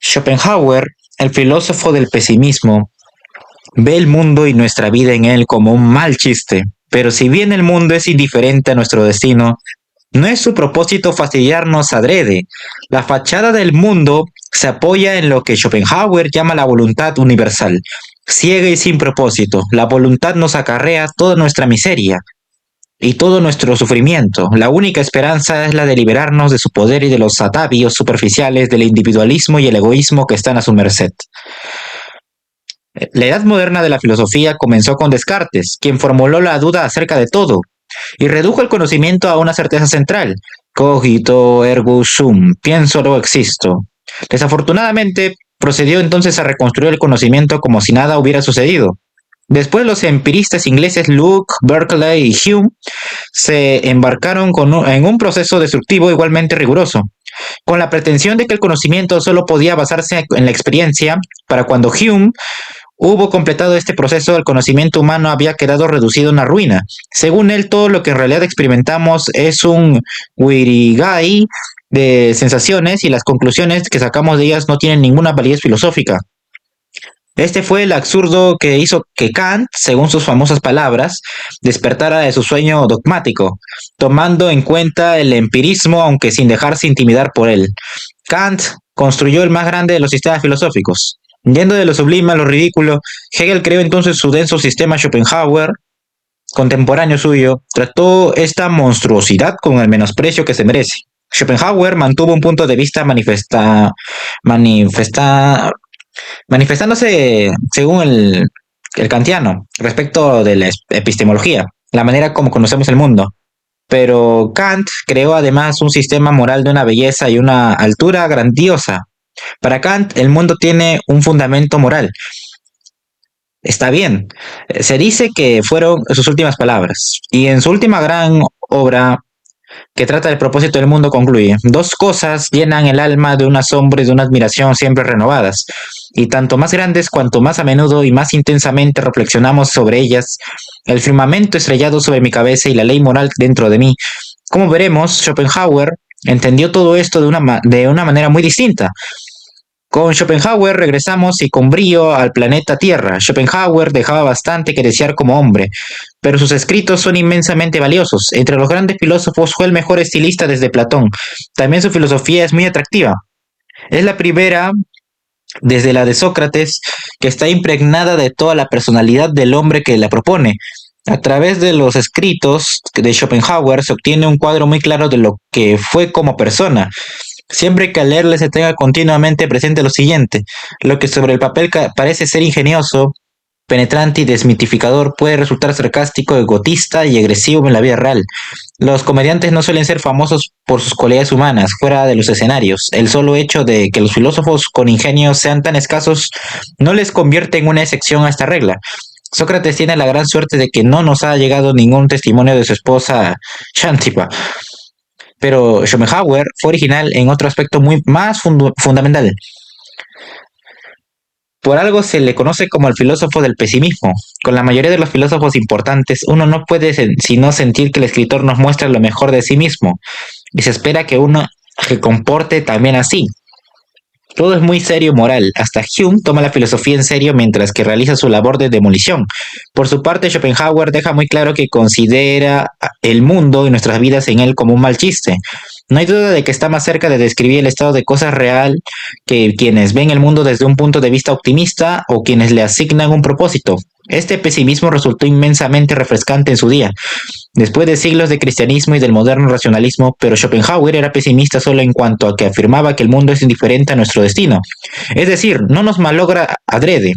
Schopenhauer, el filósofo del pesimismo, ve el mundo y nuestra vida en él como un mal chiste, pero si bien el mundo es indiferente a nuestro destino, no es su propósito fastidiarnos adrede. La fachada del mundo se apoya en lo que Schopenhauer llama la voluntad universal, ciega y sin propósito. La voluntad nos acarrea toda nuestra miseria y todo nuestro sufrimiento. La única esperanza es la de liberarnos de su poder y de los atavíos superficiales del individualismo y el egoísmo que están a su merced. La edad moderna de la filosofía comenzó con Descartes, quien formuló la duda acerca de todo y redujo el conocimiento a una certeza central: cogito ergo sum, pienso luego existo. Desafortunadamente, procedió entonces a reconstruir el conocimiento como si nada hubiera sucedido. Después los empiristas ingleses Locke, Berkeley y Hume se embarcaron en un proceso destructivo igualmente riguroso, con la pretensión de que el conocimiento solo podía basarse en la experiencia. Para cuando Hume hubo completado este proceso, el conocimiento humano había quedado reducido a una ruina. Según él, todo lo que en realidad experimentamos es un guirigay de sensaciones y las conclusiones que sacamos de ellas no tienen ninguna validez filosófica. Este fue el absurdo que hizo que Kant, según sus famosas palabras, despertara de su sueño dogmático, tomando en cuenta el empirismo aunque sin dejarse intimidar por él. Kant construyó el más grande de los sistemas filosóficos. Yendo de lo sublime a lo ridículo, Hegel creó entonces su denso sistema. Schopenhauer, contemporáneo suyo, trató esta monstruosidad con el menosprecio que se merece. Schopenhauer mantuvo un punto de vista manifestándose según el kantiano respecto de la epistemología, la manera como conocemos el mundo. Pero Kant creó además un sistema moral de una belleza y una altura grandiosa. Para Kant, el mundo tiene un fundamento moral. Está bien, se dice que fueron sus últimas palabras, y en su última gran obra, que trata del propósito del mundo, concluye: dos cosas llenan el alma de un asombro y de una admiración siempre renovadas, y tanto más grandes cuanto más a menudo y más intensamente reflexionamos sobre ellas: el firmamento estrellado sobre mi cabeza y la ley moral dentro de mí. Como veremos, Schopenhauer entendió todo esto de una manera muy distinta. Con Schopenhauer regresamos y con brío al planeta Tierra. Schopenhauer dejaba bastante que desear como hombre, pero sus escritos son inmensamente valiosos. Entre los grandes filósofos fue el mejor estilista desde Platón. También su filosofía es muy atractiva. Es la primera, desde la de Sócrates, que está impregnada de toda la personalidad del hombre que la propone. A través de los escritos de Schopenhauer se obtiene un cuadro muy claro de lo que fue como persona. Siempre que al leerle se tenga continuamente presente lo siguiente: lo que sobre el papel parece ser ingenioso, penetrante y desmitificador puede resultar sarcástico, egotista y agresivo en la vida real. Los comediantes no suelen ser famosos por sus cualidades humanas fuera de los escenarios. El solo hecho de que los filósofos con ingenio sean tan escasos no les convierte en una excepción a esta regla. Sócrates tiene la gran suerte de que no nos ha llegado ningún testimonio de su esposa Xántipa, pero Schopenhauer fue original en otro aspecto muy más fundamental. Por algo se le conoce como el filósofo del pesimismo. Con la mayoría de los filósofos importantes, uno no puede sino sentir que el escritor nos muestra lo mejor de sí mismo, y se espera que uno se comporte también así. Todo es muy serio moral. Hasta Hume toma la filosofía en serio mientras que realiza su labor de demolición. Por su parte, Schopenhauer deja muy claro que considera el mundo y nuestras vidas en él como un mal chiste. No hay duda de que está más cerca de describir el estado de cosas real que quienes ven el mundo desde un punto de vista optimista o quienes le asignan un propósito. Este pesimismo resultó inmensamente refrescante en su día, después de siglos de cristianismo y del moderno racionalismo, pero Schopenhauer era pesimista solo en cuanto a que afirmaba que el mundo es indiferente a nuestro destino. Es decir, no nos malogra adrede.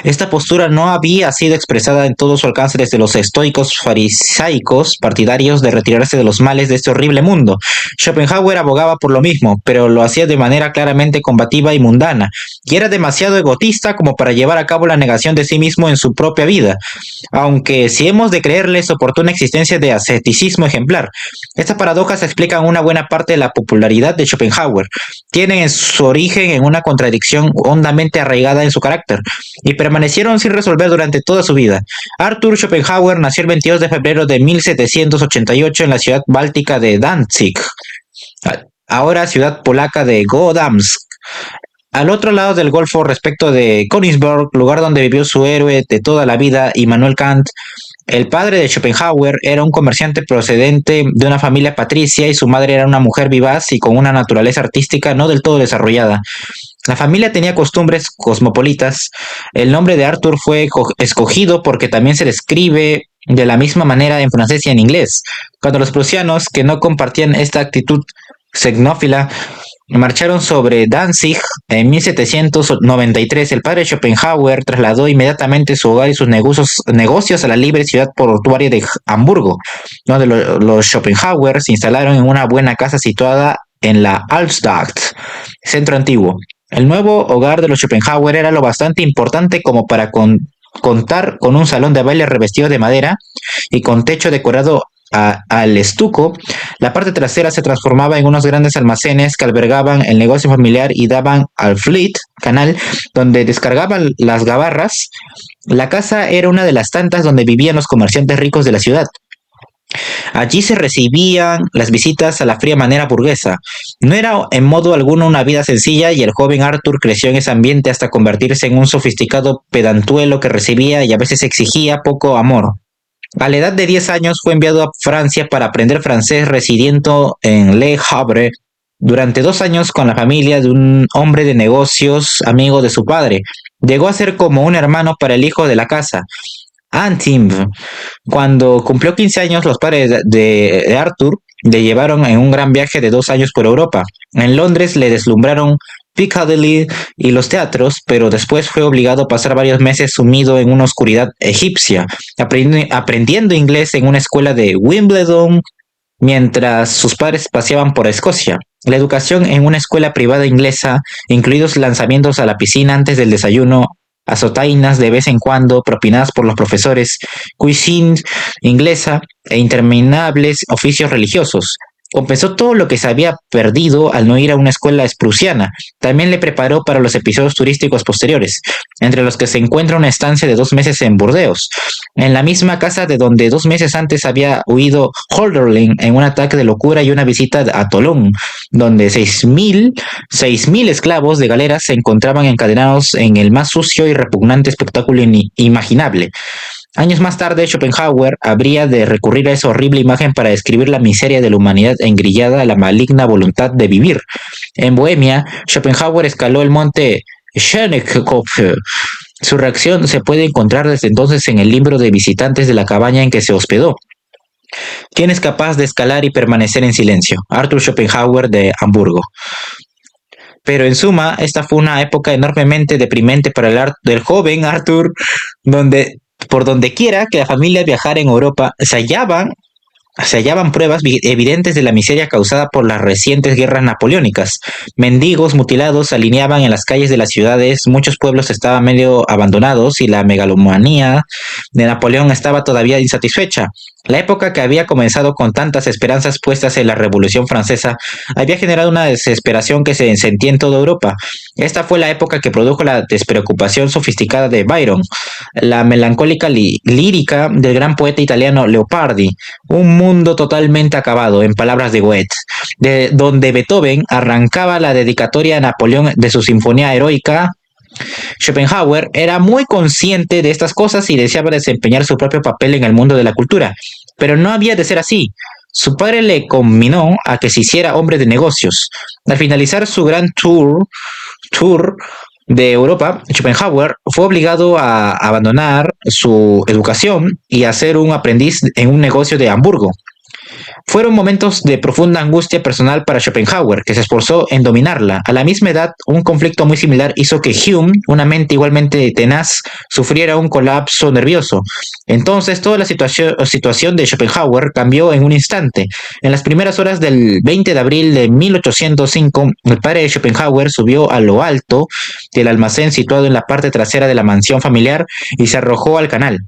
Esta postura no había sido expresada en todo su alcance desde los estoicos farisaicos, partidarios de retirarse de los males de este horrible mundo. Schopenhauer abogaba por lo mismo, pero lo hacía de manera claramente combativa y mundana, y era demasiado egotista como para llevar a cabo la negación de sí mismo en su propia vida, aunque si hemos de creerle soportó una existencia de asceticismo ejemplar. Estas paradojas explican una buena parte de la popularidad de Schopenhauer. Tienen su origen en una contradicción hondamente arraigada en su carácter, y permanecieron sin resolver durante toda su vida. Arthur Schopenhauer nació el 22 de febrero de 1788 en la ciudad báltica de Danzig, ahora ciudad polaca de Gdansk. Al otro lado del Golfo, respecto de Königsberg, lugar donde vivió su héroe de toda la vida, Immanuel Kant, el padre de Schopenhauer era un comerciante procedente de una familia patricia y su madre era una mujer vivaz y con una naturaleza artística no del todo desarrollada. La familia tenía costumbres cosmopolitas. El nombre de Arthur fue escogido porque también se describe de la misma manera en francés y en inglés. Cuando los prusianos, que no compartían esta actitud xenófila, marcharon sobre Danzig en 1793, el padre Schopenhauer trasladó inmediatamente su hogar y sus negocios a la libre ciudad portuaria de Hamburgo, donde los Schopenhauer se instalaron en una buena casa situada en la Alpstadt, centro antiguo. El nuevo hogar de los Schopenhauer era lo bastante importante como para contar con un salón de baile revestido de madera y con techo decorado al estuco. La parte trasera se transformaba en unos grandes almacenes que albergaban el negocio familiar y daban al Fleet Canal, donde descargaban las gabarras. La casa era una de las tantas donde vivían los comerciantes ricos de la ciudad. Allí se recibían las visitas a la fría manera burguesa. No era en modo alguno una vida sencilla y el joven Arthur creció en ese ambiente hasta convertirse en un sofisticado pedantuelo que recibía y a veces exigía poco amor. A la edad de 10 años fue enviado a Francia para aprender francés residiendo en Le Havre durante 2 años con la familia de un hombre de negocios amigo de su padre. Llegó a ser como un hermano para el hijo de la casa, Antime. Cuando cumplió 15 años, los padres de Arthur le llevaron en un gran viaje de 2 años por Europa. En Londres le deslumbraron Piccadilly y los teatros, pero después fue obligado a pasar varios meses sumido en una oscuridad egipcia, aprendiendo inglés en una escuela de Wimbledon mientras sus padres paseaban por Escocia. La educación en una escuela privada inglesa, incluidos lanzamientos a la piscina antes del desayuno, azotainas de vez en cuando propinadas por los profesores, cuisine inglesa e interminables oficios religiosos. Compensó todo lo que se había perdido al no ir a una escuela prusiana. También le preparó para los episodios turísticos posteriores, entre los que se encuentra una estancia de 2 meses en Burdeos, en la misma casa de donde 2 meses antes había huido Hölderlin en un ataque de locura y una visita a Tolón, donde 6.000 esclavos de galeras se encontraban encadenados en el más sucio y repugnante espectáculo imaginable. Años más tarde, Schopenhauer habría de recurrir a esa horrible imagen para describir la miseria de la humanidad engrillada a la maligna voluntad de vivir. En Bohemia, Schopenhauer escaló el monte Schönekopf. Su reacción se puede encontrar desde entonces en el libro de visitantes de la cabaña en que se hospedó. ¿Quién es capaz de escalar y permanecer en silencio? Arthur Schopenhauer de Hamburgo. Pero en suma, esta fue una época enormemente deprimente para el joven Arthur, donde por donde quiera que la familia viajara en Europa, se hallaban pruebas evidentes de la miseria causada por las recientes guerras napoleónicas. Mendigos mutilados se alineaban en las calles de las ciudades, muchos pueblos estaban medio abandonados y la megalomanía de Napoleón estaba todavía insatisfecha. La época que había comenzado con tantas esperanzas puestas en la Revolución Francesa había generado una desesperación que se sentía en toda Europa. Esta fue la época que produjo la despreocupación sofisticada de Byron, la melancólica lírica del gran poeta italiano Leopardi, un mundo totalmente acabado, en palabras de Goethe, de donde Beethoven arrancaba la dedicatoria a Napoleón de su sinfonía heroica. Schopenhauer era muy consciente de estas cosas y deseaba desempeñar su propio papel en el mundo de la cultura, pero no había de ser así. Su padre le conminó a que se hiciera hombre de negocios. Al finalizar su gran tour de Europa, Schopenhauer fue obligado a abandonar su educación y a ser un aprendiz en un negocio de Hamburgo. Fueron momentos de profunda angustia personal para Schopenhauer, que se esforzó en dominarla. A la misma edad, un conflicto muy similar hizo que Hume, una mente igualmente tenaz, sufriera un colapso nervioso. Entonces, toda la situación de Schopenhauer cambió en un instante. En las primeras horas del 20 de abril de 1805, el padre de Schopenhauer subió a lo alto del almacén situado en la parte trasera de la mansión familiar y se arrojó al canal.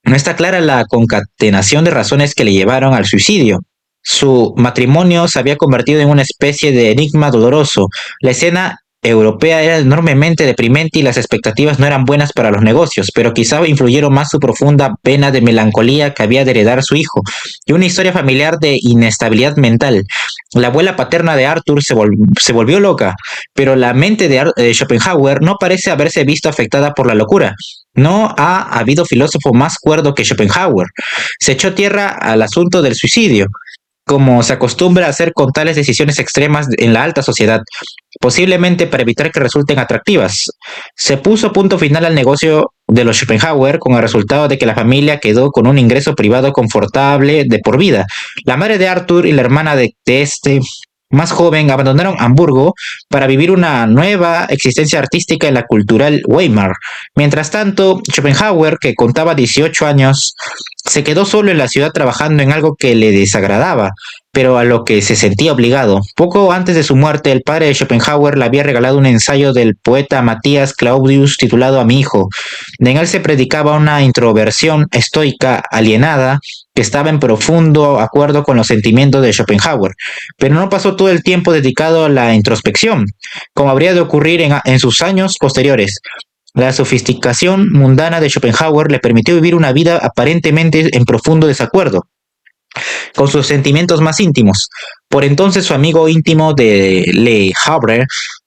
No está clara la concatenación de razones que le llevaron al suicidio. Su matrimonio se había convertido en una especie de enigma doloroso. La escena europea era enormemente deprimente y las expectativas no eran buenas para los negocios, pero quizá influyeron más su profunda pena de melancolía que había de heredar su hijo, y una historia familiar de inestabilidad mental. La abuela paterna de Arthur se volvió loca, pero la mente de Schopenhauer no parece haberse visto afectada por la locura. No ha habido filósofo más cuerdo que Schopenhauer. Se echó tierra al asunto del suicidio, como se acostumbra a hacer con tales decisiones extremas en la alta sociedad, posiblemente para evitar que resulten atractivas. Se puso punto final al negocio de los Schopenhauer con el resultado de que la familia quedó con un ingreso privado confortable de por vida. La madre de Arthur y la hermana de este más joven abandonaron Hamburgo para vivir una nueva existencia artística en la cultural Weimar. Mientras tanto, Schopenhauer, que contaba 18 años, se quedó solo en la ciudad trabajando en algo que le desagradaba, pero a lo que se sentía obligado. Poco antes de su muerte, el padre de Schopenhauer le había regalado un ensayo del poeta Matthias Claudius titulado A mi hijo. En él se predicaba una introversión estoica alienada que estaba en profundo acuerdo con los sentimientos de Schopenhauer, pero no pasó todo el tiempo dedicado a la introspección, como habría de ocurrir en sus años posteriores. La sofisticación mundana de Schopenhauer le permitió vivir una vida aparentemente en profundo desacuerdo con sus sentimientos más íntimos. Por entonces su amigo íntimo de Le Havre,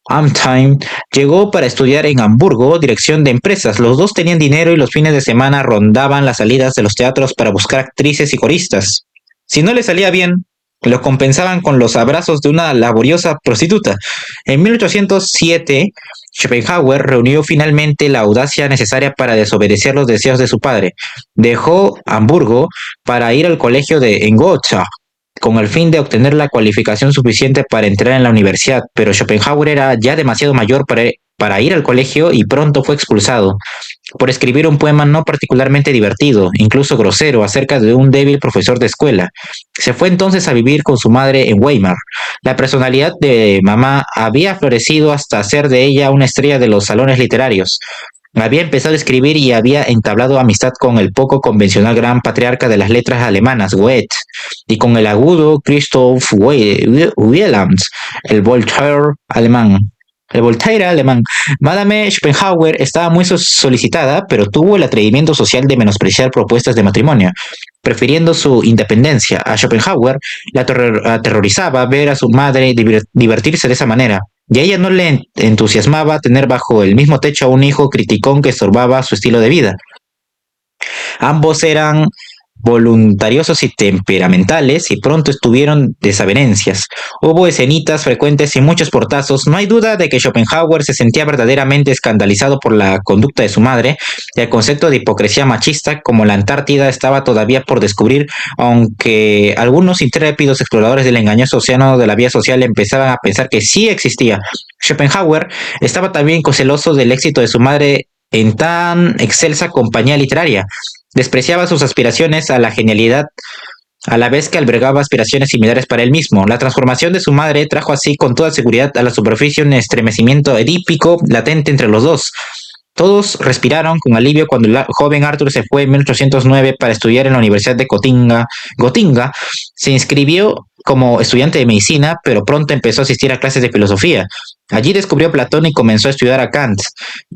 Amtheim, llegó para estudiar en Hamburgo dirección de empresas. Los dos tenían dinero y los fines de semana rondaban las salidas de los teatros para buscar actrices y coristas. Si no le salía bien, lo compensaban con los abrazos de una laboriosa prostituta. En 1807, Schopenhauer reunió finalmente la audacia necesaria para desobedecer los deseos de su padre. Dejó Hamburgo para ir al colegio de Gotha, con el fin de obtener la cualificación suficiente para entrar en la universidad, pero Schopenhauer era ya demasiado mayor para ir al colegio y pronto fue expulsado por escribir un poema no particularmente divertido, incluso grosero, acerca de un débil profesor de escuela. Se fue entonces a vivir con su madre en Weimar. La personalidad de mamá había florecido hasta hacer de ella una estrella de los salones literarios. Había empezado a escribir y había entablado amistad con el poco convencional gran patriarca de las letras alemanas, Goethe, y con el agudo Christoph Wieland, el Voltaire alemán. El Voltaire alemán. Madame Schopenhauer estaba muy solicitada, pero tuvo el atrevimiento social de menospreciar propuestas de matrimonio, prefiriendo su independencia. A Schopenhauer le aterrorizaba ver a su madre divertirse de esa manera, y a ella no le entusiasmaba tener bajo el mismo techo a un hijo criticón que estorbaba su estilo de vida. Ambos eran voluntariosos y temperamentales y pronto estuvieron desavenencias. Hubo escenitas frecuentes y muchos portazos. No hay duda de que Schopenhauer se sentía verdaderamente escandalizado por la conducta de su madre. El concepto de hipocresía machista como la Antártida estaba todavía por descubrir, aunque algunos intrépidos exploradores del engañoso océano de la vía social empezaban a pensar que sí existía. Schopenhauer estaba también celoso del éxito de su madre en tan excelsa compañía literaria. Despreciaba sus aspiraciones a la genialidad, a la vez que albergaba aspiraciones similares para él mismo. La transformación de su madre trajo así con toda seguridad a la superficie un estremecimiento edípico latente entre los dos. Todos respiraron con alivio cuando el joven Arthur se fue en 1809 para estudiar en la Universidad de Gotinga. Se inscribió como estudiante de medicina, pero pronto empezó a asistir a clases de filosofía. Allí descubrió a Platón y comenzó a estudiar a Kant,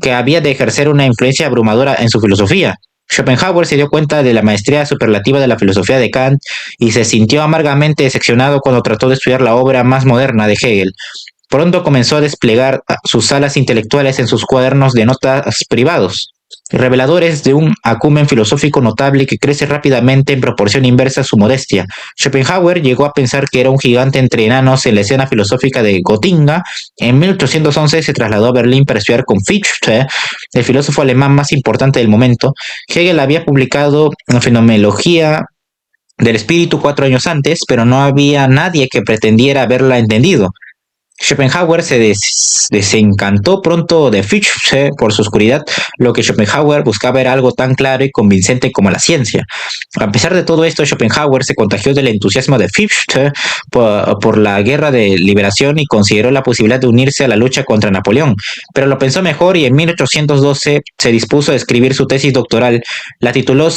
que había de ejercer una influencia abrumadora en su filosofía. Schopenhauer se dio cuenta de la maestría superlativa de la filosofía de Kant y se sintió amargamente decepcionado cuando trató de estudiar la obra más moderna de Hegel. Pronto comenzó a desplegar sus alas intelectuales en sus cuadernos de notas privados, reveladores de un acumen filosófico notable que crece rápidamente en proporción inversa a su modestia. Schopenhauer llegó a pensar que era un gigante entre enanos en la escena filosófica de Gotinga. En 1811 se trasladó a Berlín para estudiar con Fichte, el filósofo alemán más importante del momento. Hegel había publicado la Fenomenología del Espíritu 4 años antes, pero no había nadie que pretendiera haberla entendido. Schopenhauer se desencantó pronto de Fichte por su oscuridad. Lo que Schopenhauer buscaba era algo tan claro y convincente como la ciencia. A pesar de todo esto, Schopenhauer se contagió del entusiasmo de Fichte por la guerra de liberación y consideró la posibilidad de unirse a la lucha contra Napoleón. Pero lo pensó mejor y en 1812 se dispuso a escribir su tesis doctoral. La tituló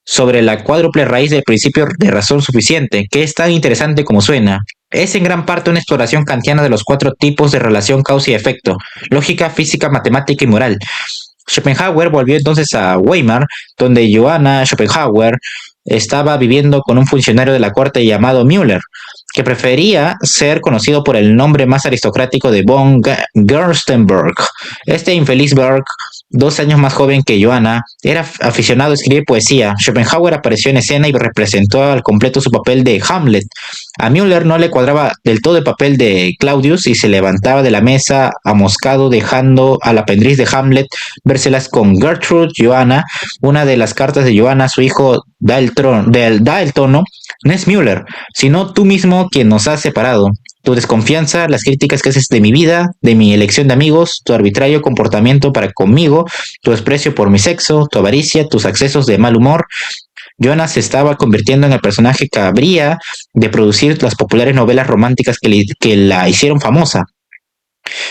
sobre la cuádruple raíz del principio de razón suficiente, que es tan interesante como suena. Es en gran parte una exploración kantiana de los cuatro tipos de relación causa y efecto: lógica, física, matemática y moral. Schopenhauer volvió entonces a Weimar, donde Johanna Schopenhauer estaba viviendo con un funcionario de la corte llamado Müller, que prefería ser conocido por el nombre más aristocrático de von Gerstenberg. Este infeliz Berg, 2 años más joven que Johanna, era aficionado a escribir poesía. Schopenhauer apareció en escena y representó al completo su papel de Hamlet. A Müller no le cuadraba del todo el papel de Claudius y se levantaba de la mesa amoscado, dejando al aprendiz de Hamlet vérselas con Gertrude. Johanna, una de las cartas de Johanna a su hijo da el tono: no es Müller, sino tú mismo quien nos has separado. Tu desconfianza, las críticas que haces de mi vida, de mi elección de amigos, tu arbitrario comportamiento para conmigo, tu desprecio por mi sexo, tu avaricia, tus accesos de mal humor. Johanna se estaba convirtiendo en el personaje que habría de producir las populares novelas románticas que la hicieron famosa,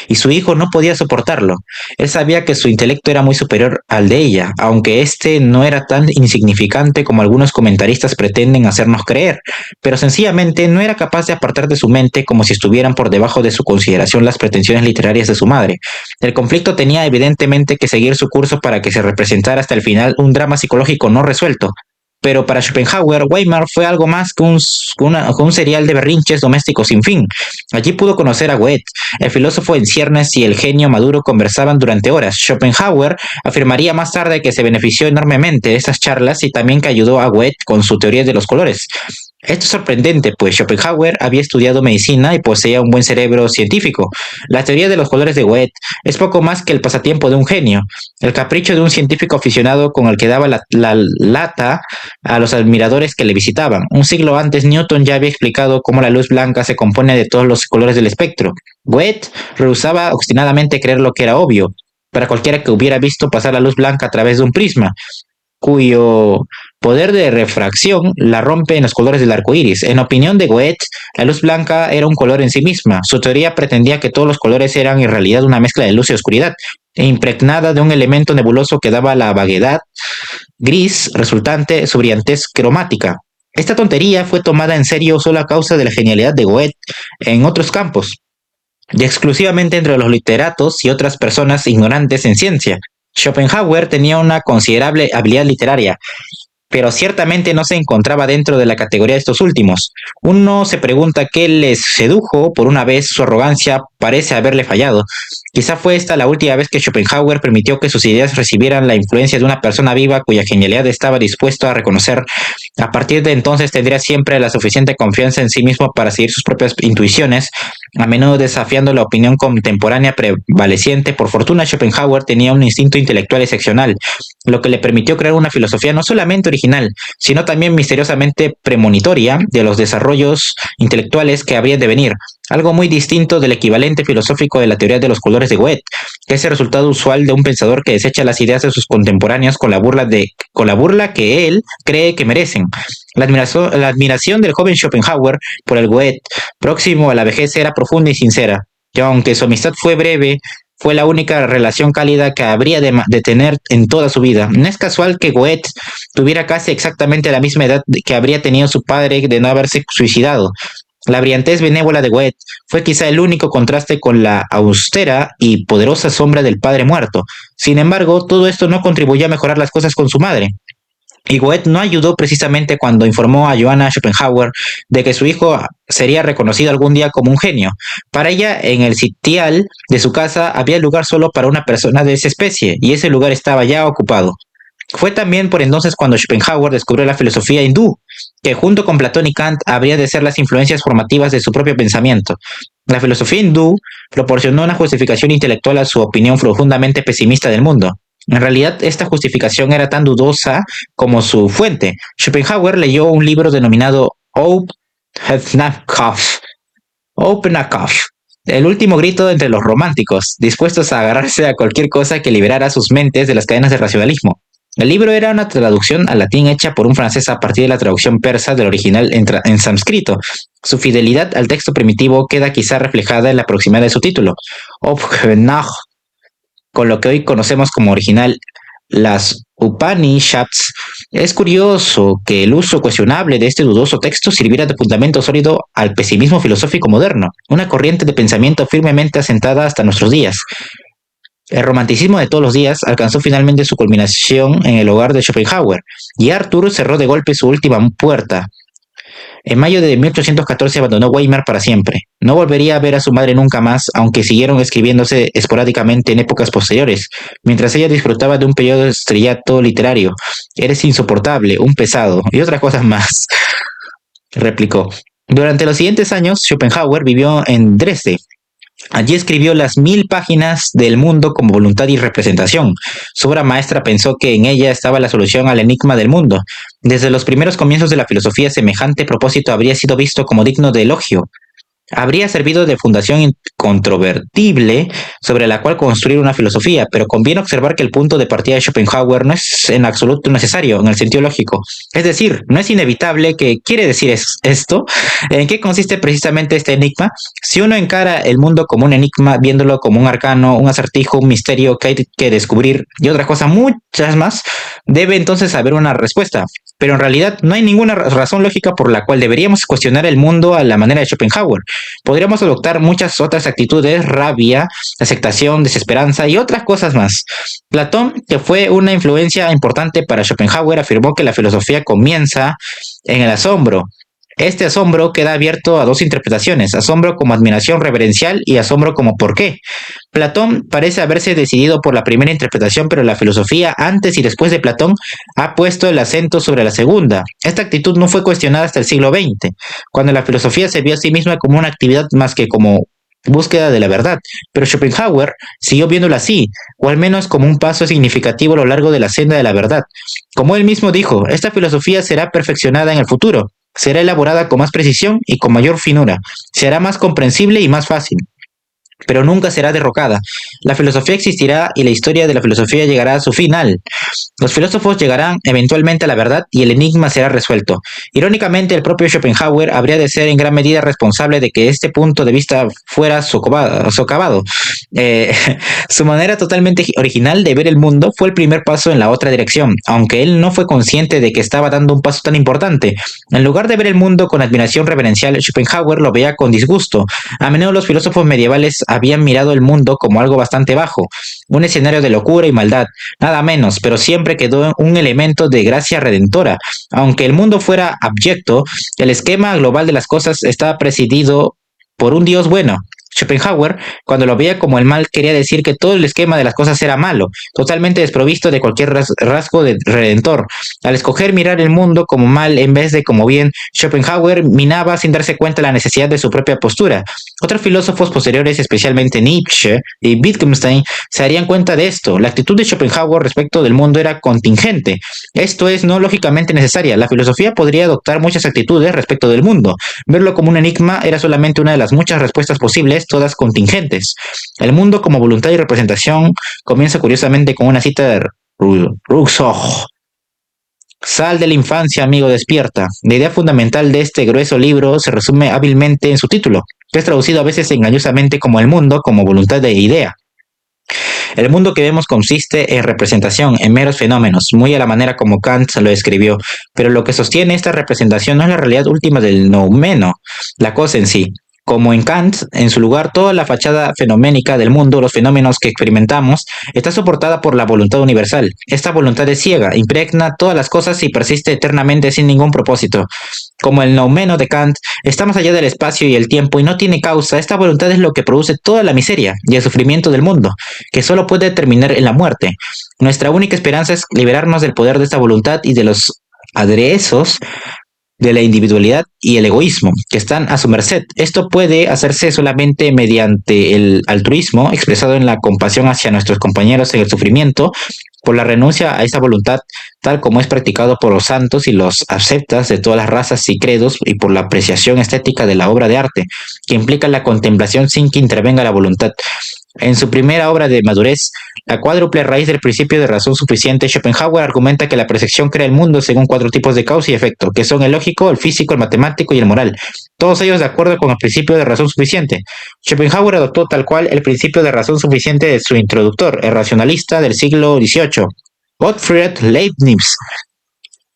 y su hijo no podía soportarlo. Él sabía que su intelecto era muy superior al de ella, aunque este no era tan insignificante como algunos comentaristas pretenden hacernos creer, pero sencillamente no era capaz de apartar de su mente como si estuvieran por debajo de su consideración las pretensiones literarias de su madre. El conflicto tenía evidentemente que seguir su curso para que se representara hasta el final un drama psicológico no resuelto. Pero para Schopenhauer, Weimar fue algo más que un serial de berrinches domésticos sin fin. Allí pudo conocer a Goethe. El filósofo en ciernes y el genio maduro conversaban durante horas. Schopenhauer afirmaría más tarde que se benefició enormemente de estas charlas y también que ayudó a Goethe con su teoría de los colores. Esto es sorprendente, pues Schopenhauer había estudiado medicina y poseía un buen cerebro científico. La teoría de los colores de Goethe es poco más que el pasatiempo de un genio, el capricho de un científico aficionado con el que daba la lata a los admiradores que le visitaban. Un siglo antes, Newton ya había explicado cómo la luz blanca se compone de todos los colores del espectro. Goethe rehusaba obstinadamente creer lo que era obvio para cualquiera que hubiera visto pasar la luz blanca a través de un prisma, cuyo poder de refracción la rompe en los colores del arco iris. En opinión de Goethe, la luz blanca era un color en sí misma. Su teoría pretendía que todos los colores eran en realidad una mezcla de luz y oscuridad, e impregnada de un elemento nebuloso que daba la vaguedad gris resultante su brillantez cromática. Esta tontería fue tomada en serio solo a causa de la genialidad de Goethe en otros campos, y exclusivamente entre los literatos y otras personas ignorantes en ciencia. Schopenhauer tenía una considerable habilidad literaria, pero ciertamente no se encontraba dentro de la categoría de estos últimos. Uno se pregunta qué les sedujo. Por una vez su arrogancia parece haberle fallado. Quizá fue esta la última vez que Schopenhauer permitió que sus ideas recibieran la influencia de una persona viva cuya genialidad estaba dispuesto a reconocer. A partir de entonces tendría siempre la suficiente confianza en sí mismo para seguir sus propias intuiciones, a menudo desafiando la opinión contemporánea prevaleciente. Por fortuna, Schopenhauer tenía un instinto intelectual excepcional, lo que le permitió crear una filosofía no solamente original, sino también misteriosamente premonitoria de los desarrollos intelectuales que habrían de venir, algo muy distinto del equivalente filosófico de la teoría de los colores de Goethe, que es el resultado usual de un pensador que desecha las ideas de sus contemporáneos con la burla que él cree que merecen. La admiración del joven Schopenhauer por el Goethe próximo a la vejez era profunda y sincera, y aunque su amistad fue breve, fue la única relación cálida que habría de tener en toda su vida. No es casual que Goethe tuviera casi exactamente la misma edad que habría tenido su padre de no haberse suicidado. La brillantez benévola de Goethe fue quizá el único contraste con la austera y poderosa sombra del padre muerto. Sin embargo, todo esto no contribuyó a mejorar las cosas con su madre. Y Goethe no ayudó precisamente cuando informó a Johanna Schopenhauer de que su hijo sería reconocido algún día como un genio. Para ella, en el sitial de su casa había lugar solo para una persona de esa especie, y ese lugar estaba ya ocupado. Fue también por entonces cuando Schopenhauer descubrió la filosofía hindú, que junto con Platón y Kant habría de ser las influencias formativas de su propio pensamiento. La filosofía hindú proporcionó una justificación intelectual a su opinión profundamente pesimista del mundo. En realidad, esta justificación era tan dudosa como su fuente. Schopenhauer leyó un libro denominado Openakov, el último grito entre los románticos, dispuestos a agarrarse a cualquier cosa que liberara sus mentes de las cadenas del racionalismo. El libro era una traducción al latín hecha por un francés a partir de la traducción persa del original en sánscrito. Su fidelidad al texto primitivo queda quizá reflejada en la proximidad de su título, Openakov, con lo que hoy conocemos como original las Upanishads. Es curioso que el uso cuestionable de este dudoso texto sirviera de fundamento sólido al pesimismo filosófico moderno, una corriente de pensamiento firmemente asentada hasta nuestros días. El romanticismo de todos los días alcanzó finalmente su culminación en el hogar de Schopenhauer, y Arthur cerró de golpe su última puerta. En mayo de 1814 abandonó Weimar para siempre. No volvería a ver a su madre nunca más, aunque siguieron escribiéndose esporádicamente en épocas posteriores, mientras ella disfrutaba de un periodo de estrellato literario. Eres insoportable, un pesado, y otras cosas más, replicó. Durante los siguientes años, Schopenhauer vivió en Dresde. Allí escribió las 1000 páginas del mundo como voluntad y representación. Su obra maestra pensó que en ella estaba la solución al enigma del mundo. Desde los primeros comienzos de la filosofía, semejante propósito habría sido visto como digno de elogio. Habría servido de fundación incontrovertible sobre la cual construir una filosofía, pero conviene observar que el punto de partida de Schopenhauer no es en absoluto necesario en el sentido lógico. Es decir, no es inevitable. ¿Qué quiere decir esto? ¿En qué consiste precisamente este enigma? Si uno encara el mundo como un enigma, viéndolo como un arcano, un acertijo, un misterio que hay que descubrir y otras cosas muchas más, debe entonces haber una respuesta. Pero en realidad no hay ninguna razón lógica por la cual deberíamos cuestionar el mundo a la manera de Schopenhauer. Podríamos adoptar muchas otras actitudes: rabia, aceptación, desesperanza y otras cosas más. Platón, que fue una influencia importante para Schopenhauer, afirmó que la filosofía comienza en el asombro. Este asombro queda abierto a dos interpretaciones: asombro como admiración reverencial y asombro como por qué. Platón parece haberse decidido por la primera interpretación, pero la filosofía antes y después de Platón ha puesto el acento sobre la segunda. Esta actitud no fue cuestionada hasta el siglo XX, cuando la filosofía se vio a sí misma como una actividad más que como búsqueda de la verdad, pero Schopenhauer siguió viéndola así, o al menos como un paso significativo a lo largo de la senda de la verdad. Como él mismo dijo, esta filosofía será perfeccionada en el futuro, será elaborada con más precisión y con mayor finura, será más comprensible y más fácil, pero nunca será derrocada. La filosofía existirá y la historia de la filosofía llegará a su final. Los filósofos llegarán eventualmente a la verdad y el enigma será resuelto. Irónicamente, el propio Schopenhauer habría de ser en gran medida responsable de que este punto de vista fuera socavado. Eh, Su manera totalmente original de ver el mundo fue el primer paso en la otra dirección, aunque él no fue consciente de que estaba dando un paso tan importante. En lugar de ver el mundo con admiración reverencial, Schopenhauer lo veía con disgusto. A menudo los filósofos medievales habían mirado el mundo como algo bastante bajo, un escenario de locura y maldad, nada menos, pero siempre quedó un elemento de gracia redentora. Aunque el mundo fuera abyecto, el esquema global de las cosas estaba presidido por un Dios bueno. Schopenhauer, cuando lo veía como el mal, quería decir que todo el esquema de las cosas era malo, totalmente desprovisto de cualquier rasgo de redentor. Al escoger mirar el mundo como mal en vez de como bien, Schopenhauer minaba sin darse cuenta la necesidad de su propia postura. Otros filósofos posteriores, especialmente Nietzsche y Wittgenstein, se darían cuenta de esto. La actitud de Schopenhauer respecto del mundo era contingente, esto es, no lógicamente necesaria. La filosofía podría adoptar muchas actitudes respecto del mundo. Verlo como un enigma era solamente una de las muchas respuestas posibles, todas contingentes. El mundo como voluntad y representación comienza curiosamente con una cita de Rousseau. Sal de la infancia, amigo, despierta. La idea fundamental de este grueso libro se resume hábilmente en su título, que es traducido a veces engañosamente como el mundo como voluntad de idea. El mundo que vemos consiste en representación, en meros fenómenos, muy a la manera como Kant lo escribió, pero lo que sostiene esta representación no es la realidad última del noumeno, la cosa en sí. Como en Kant, en su lugar, toda la fachada fenoménica del mundo, los fenómenos que experimentamos, está soportada por la voluntad universal. Esta voluntad es ciega, impregna todas las cosas y persiste eternamente sin ningún propósito. Como el noumeno de Kant, está más allá del espacio y el tiempo y no tiene causa. Esta voluntad es lo que produce toda la miseria y el sufrimiento del mundo, que solo puede terminar en la muerte. Nuestra única esperanza es liberarnos del poder de esta voluntad y de los aderezos de la individualidad y el egoísmo, que están a su merced. Esto puede hacerse solamente mediante el altruismo, expresado en la compasión hacia nuestros compañeros en el sufrimiento, por la renuncia a esa voluntad, tal como es practicado por los santos y los ascetas de todas las razas y credos, y por la apreciación estética de la obra de arte, que implica la contemplación sin que intervenga la voluntad. En su primera obra de madurez, La cuádruple raíz del principio de razón suficiente, Schopenhauer argumenta que la percepción crea el mundo según 4 tipos de causa y efecto, que son el lógico, el físico, el matemático y el moral, todos ellos de acuerdo con el principio de razón suficiente. Schopenhauer adoptó tal cual el principio de razón suficiente de su introductor, el racionalista del siglo XVIII. Gottfried Leibniz,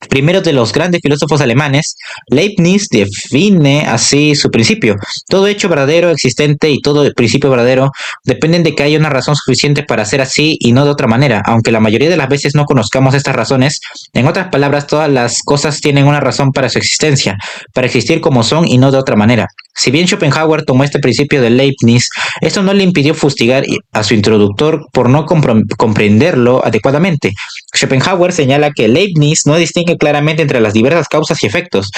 primero de los grandes filósofos alemanes, Leibniz define así su principio. Todo hecho verdadero existente y todo principio verdadero dependen de que haya una razón suficiente para ser así y no de otra manera, aunque la mayoría de las veces no conozcamos estas razones. En otras palabras, todas las cosas tienen una razón para su existencia, para existir como son y no de otra manera. Si bien Schopenhauer tomó este principio de Leibniz, esto no le impidió fustigar a su introductor por no comprenderlo adecuadamente. Schopenhauer señala que Leibniz no distingue claramente entre las diversas causas y efectos,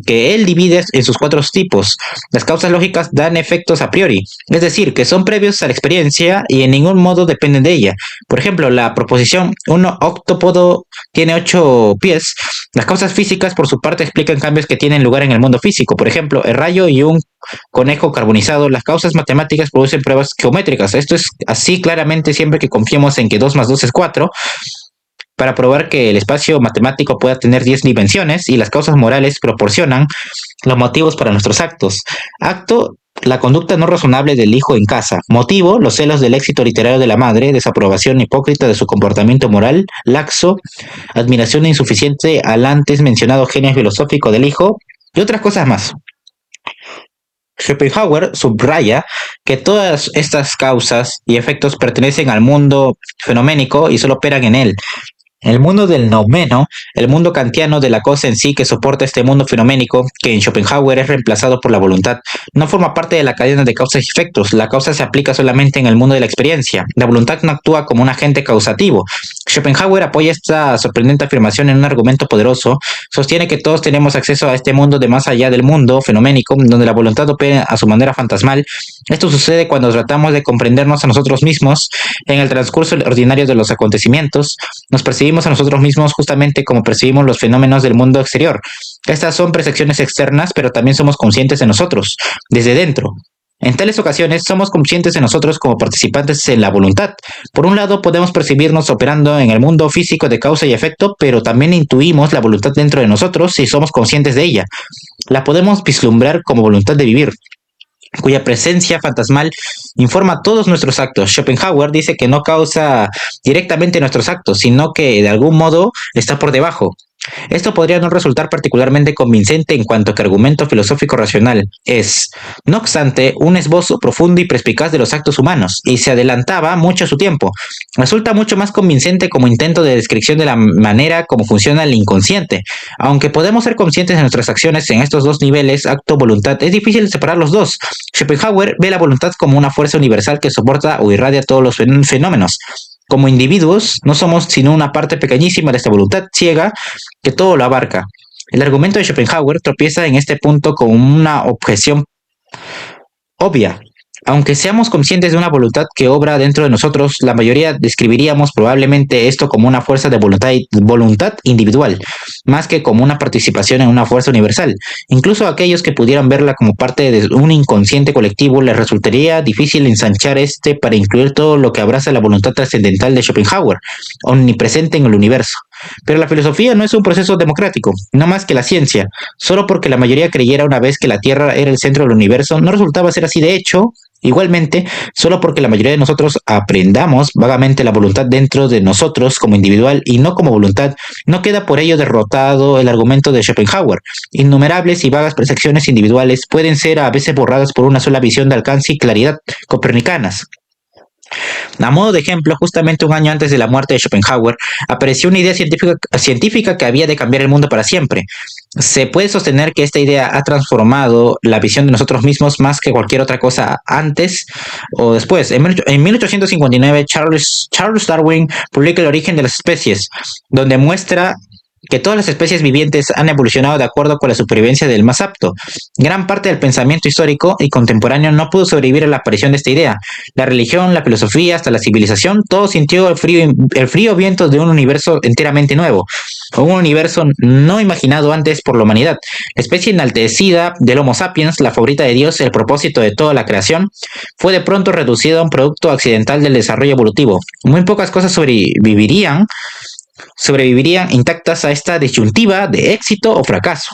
que él divide en sus cuatro tipos. Las causas lógicas dan efectos a priori, es decir, que son previos a la experiencia y en ningún modo dependen de ella. Por ejemplo, la proposición un octópodo tiene 8 pies. Las causas físicas, por su parte, explican cambios que tienen lugar en el mundo físico. Por ejemplo, el rayo y un conejo carbonizado. Las causas matemáticas producen pruebas geométricas. Esto es así claramente siempre que confiemos en que 2 más 2 es 4, para probar que el espacio matemático pueda tener 10 dimensiones, y las causas morales proporcionan los motivos para nuestros actos. Acto, la conducta no razonable del hijo en casa. Motivo, los celos del éxito literario de la madre, desaprobación hipócrita de su comportamiento moral, laxo, admiración insuficiente al antes mencionado genio filosófico del hijo, y otras cosas más. Schopenhauer subraya que todas estas causas y efectos pertenecen al mundo fenoménico y solo operan en él. El mundo del noumeno, el mundo kantiano de la cosa en sí que soporta este mundo fenoménico, que en Schopenhauer es reemplazado por la voluntad, no forma parte de la cadena de causas y efectos. La causa se aplica solamente en el mundo de la experiencia. La voluntad no actúa como un agente causativo. Schopenhauer apoya esta sorprendente afirmación en un argumento poderoso. Sostiene que todos tenemos acceso a este mundo de más allá del mundo fenoménico, donde la voluntad opera a su manera fantasmal. Esto sucede cuando tratamos de comprendernos a nosotros mismos en el transcurso ordinario de los acontecimientos. Nos percibimos a nosotros mismos justamente como percibimos los fenómenos del mundo exterior. Estas son percepciones externas, pero también somos conscientes de nosotros, desde dentro. En tales ocasiones somos conscientes de nosotros como participantes en la voluntad. Por un lado, podemos percibirnos operando en el mundo físico de causa y efecto, pero también intuimos la voluntad dentro de nosotros si somos conscientes de ella. La podemos vislumbrar como voluntad de vivir, cuya presencia fantasmal informa todos nuestros actos. Schopenhauer dice que no causa directamente nuestros actos, sino que de algún modo está por debajo. Esto podría no resultar particularmente convincente en cuanto que argumento filosófico racional. Es, no obstante, un esbozo profundo y perspicaz de los actos humanos, y se adelantaba mucho a su tiempo. Resulta mucho más convincente como intento de descripción de la manera como funciona el inconsciente. Aunque podemos ser conscientes de nuestras acciones en estos dos niveles, acto-voluntad, es difícil separar los dos. Schopenhauer ve la voluntad como una fuerza universal que soporta o irradia todos los fenómenos. Como individuos, no somos sino una parte pequeñísima de esta voluntad ciega que todo lo abarca. El argumento de Schopenhauer tropieza en este punto con una objeción obvia. Aunque seamos conscientes de una voluntad que obra dentro de nosotros, la mayoría describiríamos probablemente esto como una fuerza de voluntad individual, más que como una participación en una fuerza universal. Incluso a aquellos que pudieran verla como parte de un inconsciente colectivo, les resultaría difícil ensanchar este para incluir todo lo que abraza la voluntad trascendental de Schopenhauer, omnipresente en el universo. Pero la filosofía no es un proceso democrático, no más que la ciencia. Solo porque la mayoría creyera una vez que la Tierra era el centro del universo, no resultaba ser así de hecho. Igualmente, solo porque la mayoría de nosotros aprendamos vagamente la voluntad dentro de nosotros como individual y no como voluntad, no queda por ello derrotado el argumento de Schopenhauer. Innumerables y vagas percepciones individuales pueden ser a veces borradas por una sola visión de alcance y claridad copernicanas. A modo de ejemplo, justamente un año antes de la muerte de Schopenhauer, apareció una idea científica que había de cambiar el mundo para siempre. Se puede sostener que esta idea ha transformado la visión de nosotros mismos más que cualquier otra cosa antes o después. En 1859, Charles Darwin publica El origen de las especies, donde muestra que todas las especies vivientes han evolucionado de acuerdo con la supervivencia del más apto. Gran parte del pensamiento histórico y contemporáneo no pudo sobrevivir a la aparición de esta idea. La religión, la filosofía, hasta la civilización, todo sintió el frío viento de un universo enteramente nuevo, o un universo no imaginado antes por la humanidad. La especie enaltecida del Homo sapiens, la favorita de Dios, el propósito de toda la creación, fue de pronto reducida a un producto accidental del desarrollo evolutivo. Muy pocas cosas sobrevivirían intactas a esta disyuntiva de éxito o fracaso.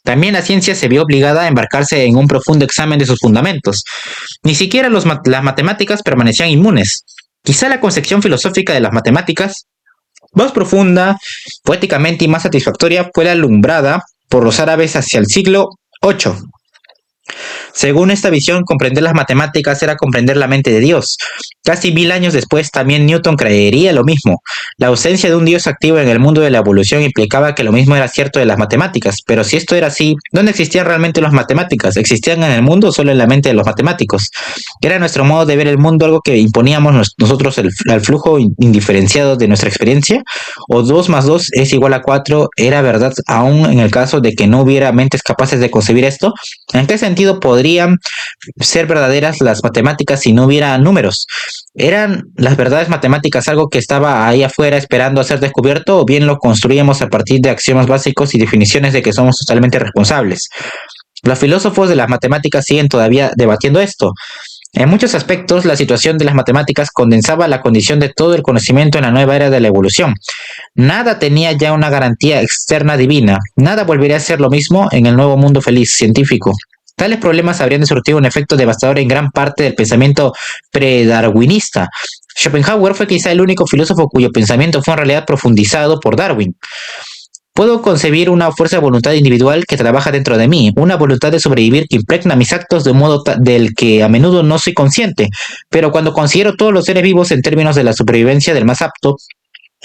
También la ciencia se vio obligada a embarcarse en un profundo examen de sus fundamentos. Ni siquiera las matemáticas permanecían inmunes. Quizá la concepción filosófica de las matemáticas más profunda, poéticamente y más satisfactoria fue la alumbrada por los árabes hacia el siglo VIII. Según esta visión, comprender las matemáticas era comprender la mente de Dios. Casi 1000 años después, también Newton creería lo mismo. La ausencia de un Dios activo en el mundo de la evolución implicaba que lo mismo era cierto de las matemáticas. Pero si esto era así, ¿dónde existían realmente las matemáticas? ¿Existían en el mundo o solo en la mente de los matemáticos? ¿Era nuestro modo de ver el mundo algo que imponíamos nosotros al flujo indiferenciado de nuestra experiencia? ¿O 2 más 2 es igual a 4? ¿Era verdad aún en el caso de que no hubiera mentes capaces de concebir esto? ¿En qué sentido podrían ser verdaderas las matemáticas si no hubiera números? ¿Eran las verdades matemáticas algo que estaba ahí afuera esperando a ser descubierto, o bien lo construíamos a partir de axiomas básicos y definiciones de que somos totalmente responsables? Los filósofos de las matemáticas siguen todavía debatiendo esto. En muchos aspectos, la situación de las matemáticas condensaba la condición de todo el conocimiento en la nueva era de la evolución. Nada tenía ya una garantía externa divina, nada volvería a ser lo mismo en el nuevo mundo feliz científico. Tales problemas habrían de surtir un efecto devastador en gran parte del pensamiento predarwinista. Schopenhauer fue quizá el único filósofo cuyo pensamiento fue en realidad profundizado por Darwin. Puedo concebir una fuerza de voluntad individual que trabaja dentro de mí, una voluntad de sobrevivir que impregna mis actos de un modo del que a menudo no soy consciente, pero cuando considero todos los seres vivos en términos de la supervivencia del más apto,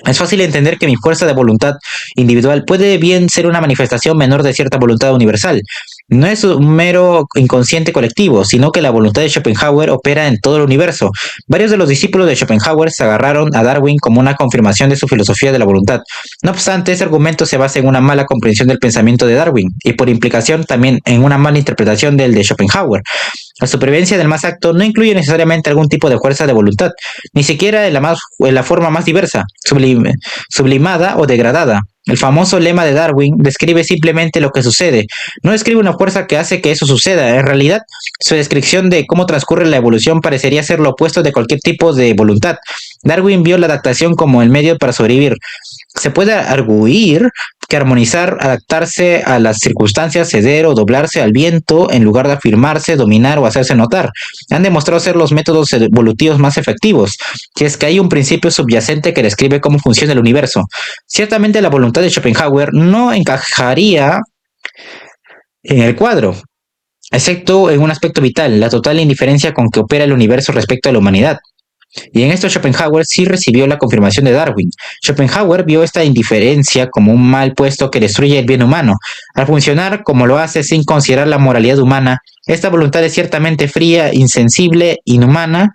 es fácil entender que mi fuerza de voluntad individual puede bien ser una manifestación menor de cierta voluntad universal. No es un mero inconsciente colectivo, sino que la voluntad de Schopenhauer opera en todo el universo. Varios de los discípulos de Schopenhauer se agarraron a Darwin como una confirmación de su filosofía de la voluntad. No obstante, ese argumento se basa en una mala comprensión del pensamiento de Darwin, y por implicación también en una mala interpretación del de Schopenhauer. La supervivencia del más apto no incluye necesariamente algún tipo de fuerza de voluntad, ni siquiera en la forma más diversa, sublimada o degradada. El famoso lema de Darwin describe simplemente lo que sucede, no describe una fuerza que hace que eso suceda. En realidad, su descripción de cómo transcurre la evolución parecería ser lo opuesto de cualquier tipo de voluntad. Darwin vio la adaptación como el medio para sobrevivir. Se puede arguir que armonizar, adaptarse a las circunstancias, ceder o doblarse al viento en lugar de afirmarse, dominar o hacerse notar, han demostrado ser los métodos evolutivos más efectivos, si es que hay un principio subyacente que describe cómo funciona el universo. Ciertamente la voluntad de Schopenhauer no encajaría en el cuadro, excepto en un aspecto vital, la total indiferencia con que opera el universo respecto a la humanidad. Y en esto Schopenhauer sí recibió la confirmación de Darwin. Schopenhauer vio esta indiferencia como un mal puesto que destruye el bien humano. Al funcionar como lo hace sin considerar la moralidad humana, esta voluntad es ciertamente fría, insensible, inhumana,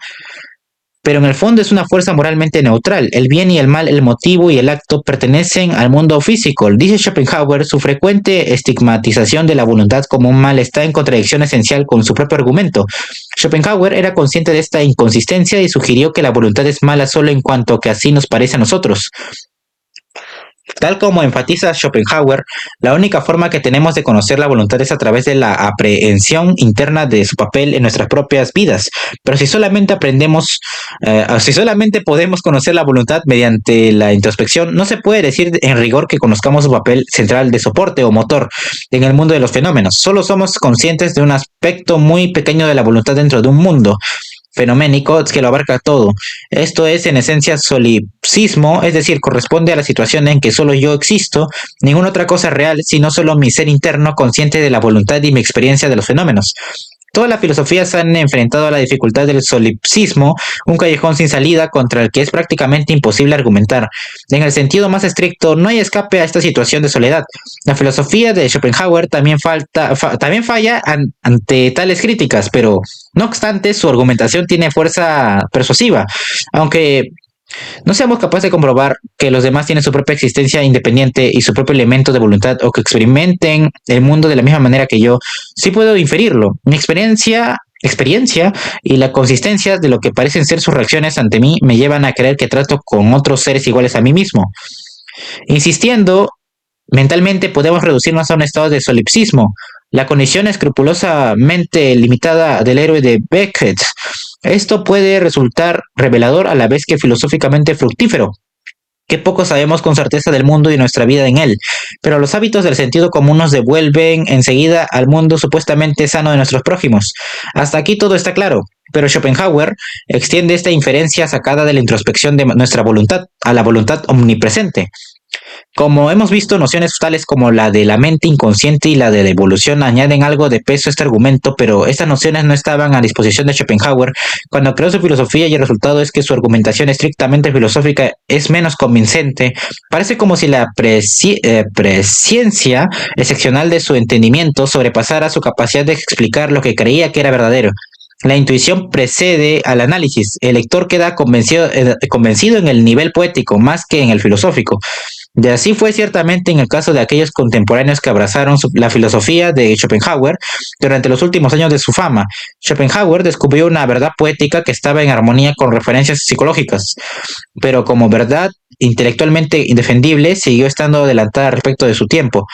pero en el fondo es una fuerza moralmente neutral. El bien y el mal, el motivo y el acto pertenecen al mundo físico. Dice Schopenhauer, su frecuente estigmatización de la voluntad como un mal está en contradicción esencial con su propio argumento. Schopenhauer era consciente de esta inconsistencia y sugirió que la voluntad es mala solo en cuanto que así nos parece a nosotros. Tal como enfatiza Schopenhauer, la única forma que tenemos de conocer la voluntad es a través de la aprehensión interna de su papel en nuestras propias vidas. Pero si solamente si solamente podemos conocer la voluntad mediante la introspección, no se puede decir en rigor que conozcamos su papel central de soporte o motor en el mundo de los fenómenos. Solo somos conscientes de un aspecto muy pequeño de la voluntad dentro de un mundo fenoménico que lo abarca todo. Esto es en esencia solipsismo, es decir, corresponde a la situación en que solo yo existo, ninguna otra cosa real, sino solo mi ser interno consciente de la voluntad y mi experiencia de los fenómenos. Todas las filosofías se han enfrentado a la dificultad del solipsismo, un callejón sin salida contra el que es prácticamente imposible argumentar. En el sentido más estricto, no hay escape a esta situación de soledad. La filosofía de Schopenhauer también falla ante tales críticas, pero no obstante, su argumentación tiene fuerza persuasiva, aunque no seamos capaces de comprobar que los demás tienen su propia existencia independiente y su propio elemento de voluntad, o que experimenten el mundo de la misma manera que yo, sí puedo inferirlo. Mi experiencia y la consistencia de lo que parecen ser sus reacciones ante mí me llevan a creer que trato con otros seres iguales a mí mismo. Insistiendo, mentalmente podemos reducirnos a un estado de solipsismo, la condición escrupulosamente limitada del héroe de Beckett. Esto puede resultar revelador a la vez que filosóficamente fructífero. que poco sabemos con certeza del mundo y nuestra vida en él, pero los hábitos del sentido común nos devuelven enseguida al mundo supuestamente sano de nuestros prójimos. Hasta aquí todo está claro, pero Schopenhauer extiende esta inferencia sacada de la introspección de nuestra voluntad a la voluntad omnipresente. Como hemos visto, nociones tales como la de la mente inconsciente y la de la evolución añaden algo de peso a este argumento, pero estas nociones no estaban a disposición de Schopenhauer cuando creó su filosofía y el resultado es que su argumentación estrictamente filosófica es menos convincente. Parece como si la presciencia excepcional de su entendimiento sobrepasara su capacidad de explicar lo que creía que era verdadero. La intuición precede al análisis. El lector queda convencido en el nivel poético más que en el filosófico. De así fue ciertamente en el caso de aquellos contemporáneos que abrazaron la filosofía de Schopenhauer durante los últimos años de su fama. Schopenhauer descubrió una verdad poética que estaba en armonía con referencias psicológicas, pero como verdad intelectualmente indefendible siguió estando adelantada respecto de su tiempo.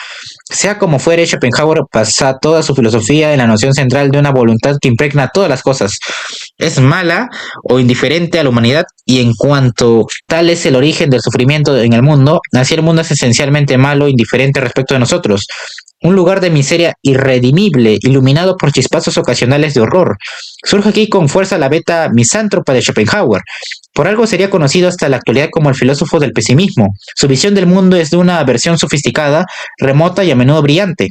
Sea como fuere, Schopenhauer basa toda su filosofía en la noción central de una voluntad que impregna todas las cosas. Es mala o indiferente a la humanidad y en cuanto tal es el origen del sufrimiento en el mundo, así el mundo es esencialmente malo e indiferente respecto de nosotros. Un lugar de miseria irredimible, iluminado por chispazos ocasionales de horror. Surge aquí con fuerza la beta misántropa de Schopenhauer. Por algo sería conocido hasta la actualidad como el filósofo del pesimismo. Su visión del mundo es de una versión sofisticada, remota y a menudo brillante.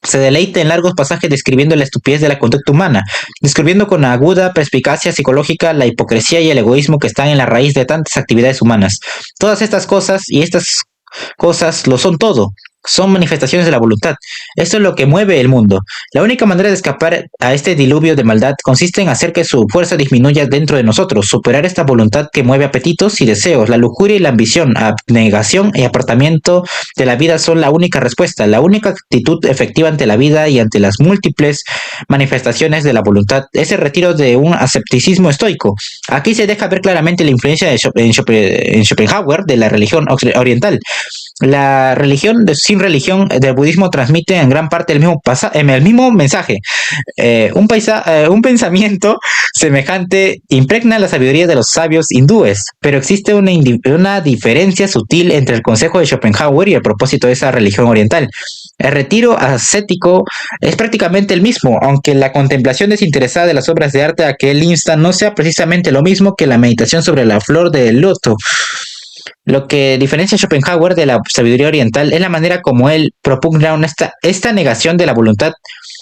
Se deleita en largos pasajes describiendo la estupidez de la conducta humana, describiendo con aguda perspicacia psicológica la hipocresía y el egoísmo que están en la raíz de tantas actividades humanas. Todas estas cosas y estas cosas lo son todo. Son manifestaciones de la voluntad. Esto es lo que mueve el mundo. La única manera de escapar a este diluvio de maldad consiste en hacer que su fuerza disminuya dentro de nosotros, superar esta voluntad que mueve apetitos y deseos. La lujuria y la ambición, abnegación y apartamiento de la vida son la única respuesta, la única actitud efectiva ante la vida y ante las múltiples manifestaciones de la voluntad. Es el retiro de un ascepticismo estoico. Aquí se deja ver claramente la influencia en Schopenhauer de la religión oriental. La religión sin religión del budismo transmite en gran parte el mismo mensaje. Un pensamiento semejante impregna la sabiduría de los sabios hindúes, pero existe una diferencia sutil entre el consejo de Schopenhauer y el propósito de esa religión oriental. El retiro ascético es prácticamente el mismo, aunque la contemplación desinteresada de las obras de arte a que él insta no sea precisamente lo mismo que la meditación sobre la flor del loto. Lo que diferencia a Schopenhauer de la sabiduría oriental es la manera como él propugna esta negación de la voluntad.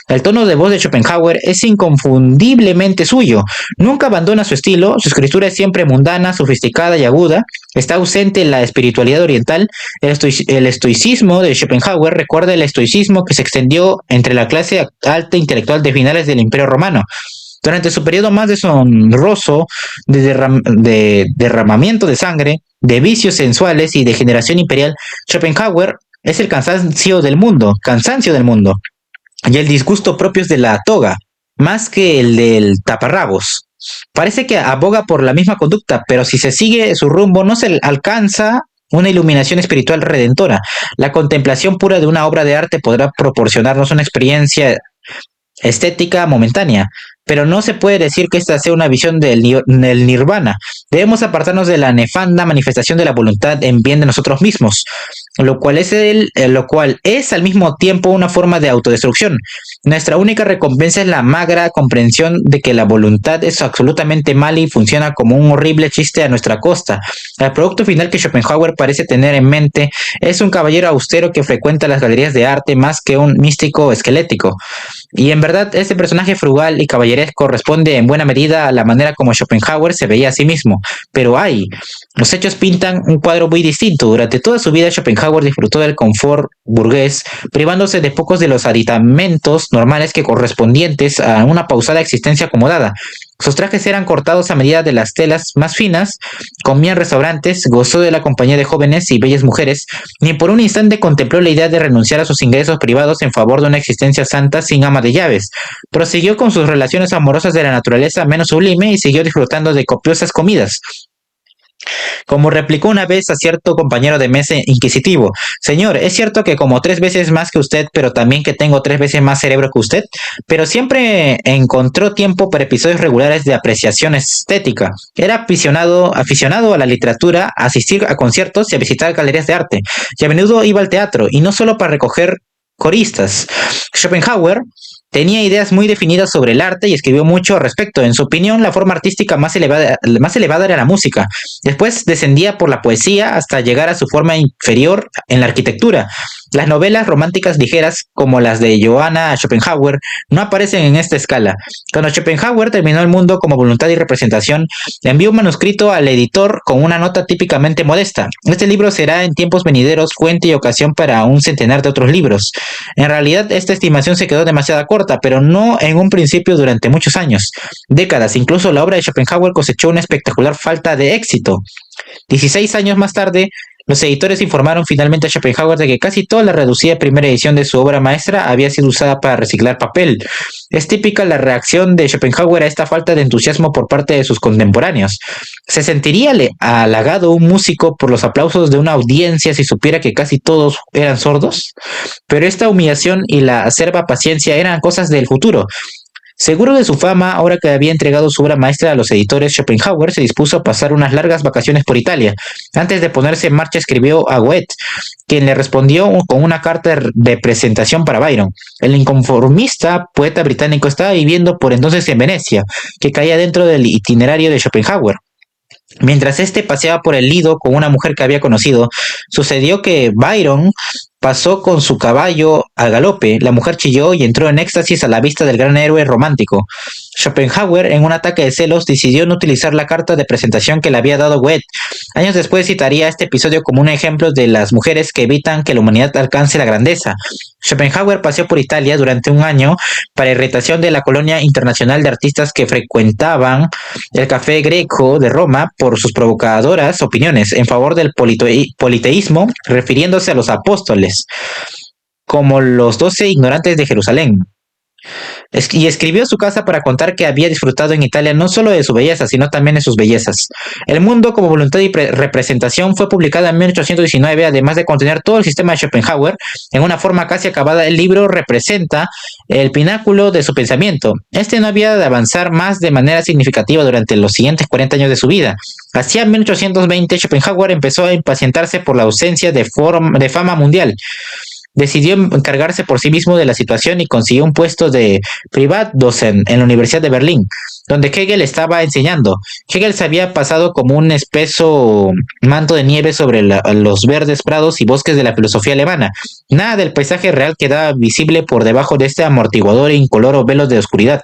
El tono de voz de Schopenhauer es inconfundiblemente suyo. Nunca abandona su estilo, su escritura es siempre mundana, sofisticada y aguda. Está ausente en la espiritualidad oriental. El estoicismo de Schopenhauer recuerda el estoicismo que se extendió entre la clase alta intelectual de finales del Imperio Romano. Durante su periodo más deshonroso de derramamiento de sangre, de vicios sensuales y de generación imperial, Schopenhauer es el cansancio del mundo, y el disgusto propios de la toga, más que el del taparrabos. Parece que aboga por la misma conducta, pero si se sigue su rumbo no se alcanza una iluminación espiritual redentora. La contemplación pura de una obra de arte podrá proporcionarnos una experiencia estética momentánea, pero no se puede decir que esta sea una visión del nirvana. Debemos apartarnos de la nefanda manifestación de la voluntad en bien de nosotros mismos, lo cual es al mismo tiempo una forma de autodestrucción. Nuestra única recompensa es la magra comprensión de que la voluntad es absolutamente mala y funciona como un horrible chiste a nuestra costa. El producto final que Schopenhauer parece tener en mente es un caballero austero que frecuenta las galerías de arte más que un místico esquelético. Y en verdad, este personaje frugal y caballeresco responde en buena medida a la manera como Schopenhauer se veía a sí mismo. Pero los hechos pintan un cuadro muy distinto. Durante toda su vida, Schopenhauer disfrutó del confort burgués, privándose de pocos de los aditamentos normales que correspondientes a una pausada existencia acomodada. Sus trajes eran cortados a medida de las telas más finas, comía en restaurantes, gozó de la compañía de jóvenes y bellas mujeres, ni por un instante contempló la idea de renunciar a sus ingresos privados en favor de una existencia santa sin ama de llaves. Prosiguió con sus relaciones amorosas de la naturaleza menos sublime y siguió disfrutando de copiosas comidas. Como replicó una vez a cierto compañero de mesa inquisitivo: señor, es cierto que como 3 veces más que usted, pero también que tengo 3 veces más cerebro que usted, pero siempre encontró tiempo para episodios regulares de apreciación estética. Era aficionado a la literatura, a asistir a conciertos y a visitar galerías de arte, y a menudo iba al teatro, y no solo para recoger coristas. Schopenhauer tenía ideas muy definidas sobre el arte y escribió mucho al respecto. En su opinión, la forma artística más elevada era la música. Después descendía por la poesía hasta llegar a su forma inferior en la arquitectura. Las novelas románticas ligeras, como las de Johanna Schopenhauer, no aparecen en esta escala. Cuando Schopenhauer terminó El mundo como voluntad y representación, le envió un manuscrito al editor con una nota típicamente modesta: este libro será en tiempos venideros fuente y ocasión para un centenar de otros libros. En realidad, esta estimación se quedó demasiado corta, pero no en un principio durante muchos años, décadas. Incluso la obra de Schopenhauer cosechó una espectacular falta de éxito. 16 años más tarde, los editores informaron finalmente a Schopenhauer de que casi toda la reducida primera edición de su obra maestra había sido usada para reciclar papel. Es típica la reacción de Schopenhauer a esta falta de entusiasmo por parte de sus contemporáneos. ¿Se sentiría halagado un músico por los aplausos de una audiencia si supiera que casi todos eran sordos? Pero esta humillación y la acerba paciencia eran cosas del futuro. Seguro de su fama, ahora que había entregado su obra maestra a los editores, Schopenhauer se dispuso a pasar unas largas vacaciones por Italia. Antes de ponerse en marcha, escribió a Goethe, quien le respondió con una carta de presentación para Byron. El inconformista poeta británico estaba viviendo por entonces en Venecia, que caía dentro del itinerario de Schopenhauer. Mientras este paseaba por el Lido con una mujer que había conocido, sucedió que Byron pasó con su caballo a galope. La mujer chilló y entró en éxtasis a la vista del gran héroe romántico. Schopenhauer, en un ataque de celos, decidió no utilizar la carta de presentación que le había dado Goethe. Años después citaría este episodio como un ejemplo de las mujeres que evitan que la humanidad alcance la grandeza. Schopenhauer paseó por Italia durante un año para irritación de la colonia internacional de artistas que frecuentaban el Café Greco de Roma por sus provocadoras opiniones en favor del politeísmo, refiriéndose a los apóstoles como los 12 ignorantes de Jerusalén. Y escribió a su casa para contar que había disfrutado en Italia no solo de su belleza, sino también de sus bellezas. El mundo como voluntad y representación fue publicada en 1819, además de contener todo el sistema de Schopenhauer. En una forma casi acabada, el libro representa el pináculo de su pensamiento. Este no había de avanzar más de manera significativa durante los siguientes 40 años de su vida. Hacia 1820, Schopenhauer empezó a impacientarse por la ausencia de fama mundial. Decidió encargarse por sí mismo de la situación y consiguió un puesto de Privatdozent en la Universidad de Berlín, donde Hegel estaba enseñando. Hegel se había pasado como un espeso manto de nieve sobre los verdes prados y bosques de la filosofía alemana. Nada del paisaje real quedaba visible por debajo de este amortiguador e incoloro velo de oscuridad.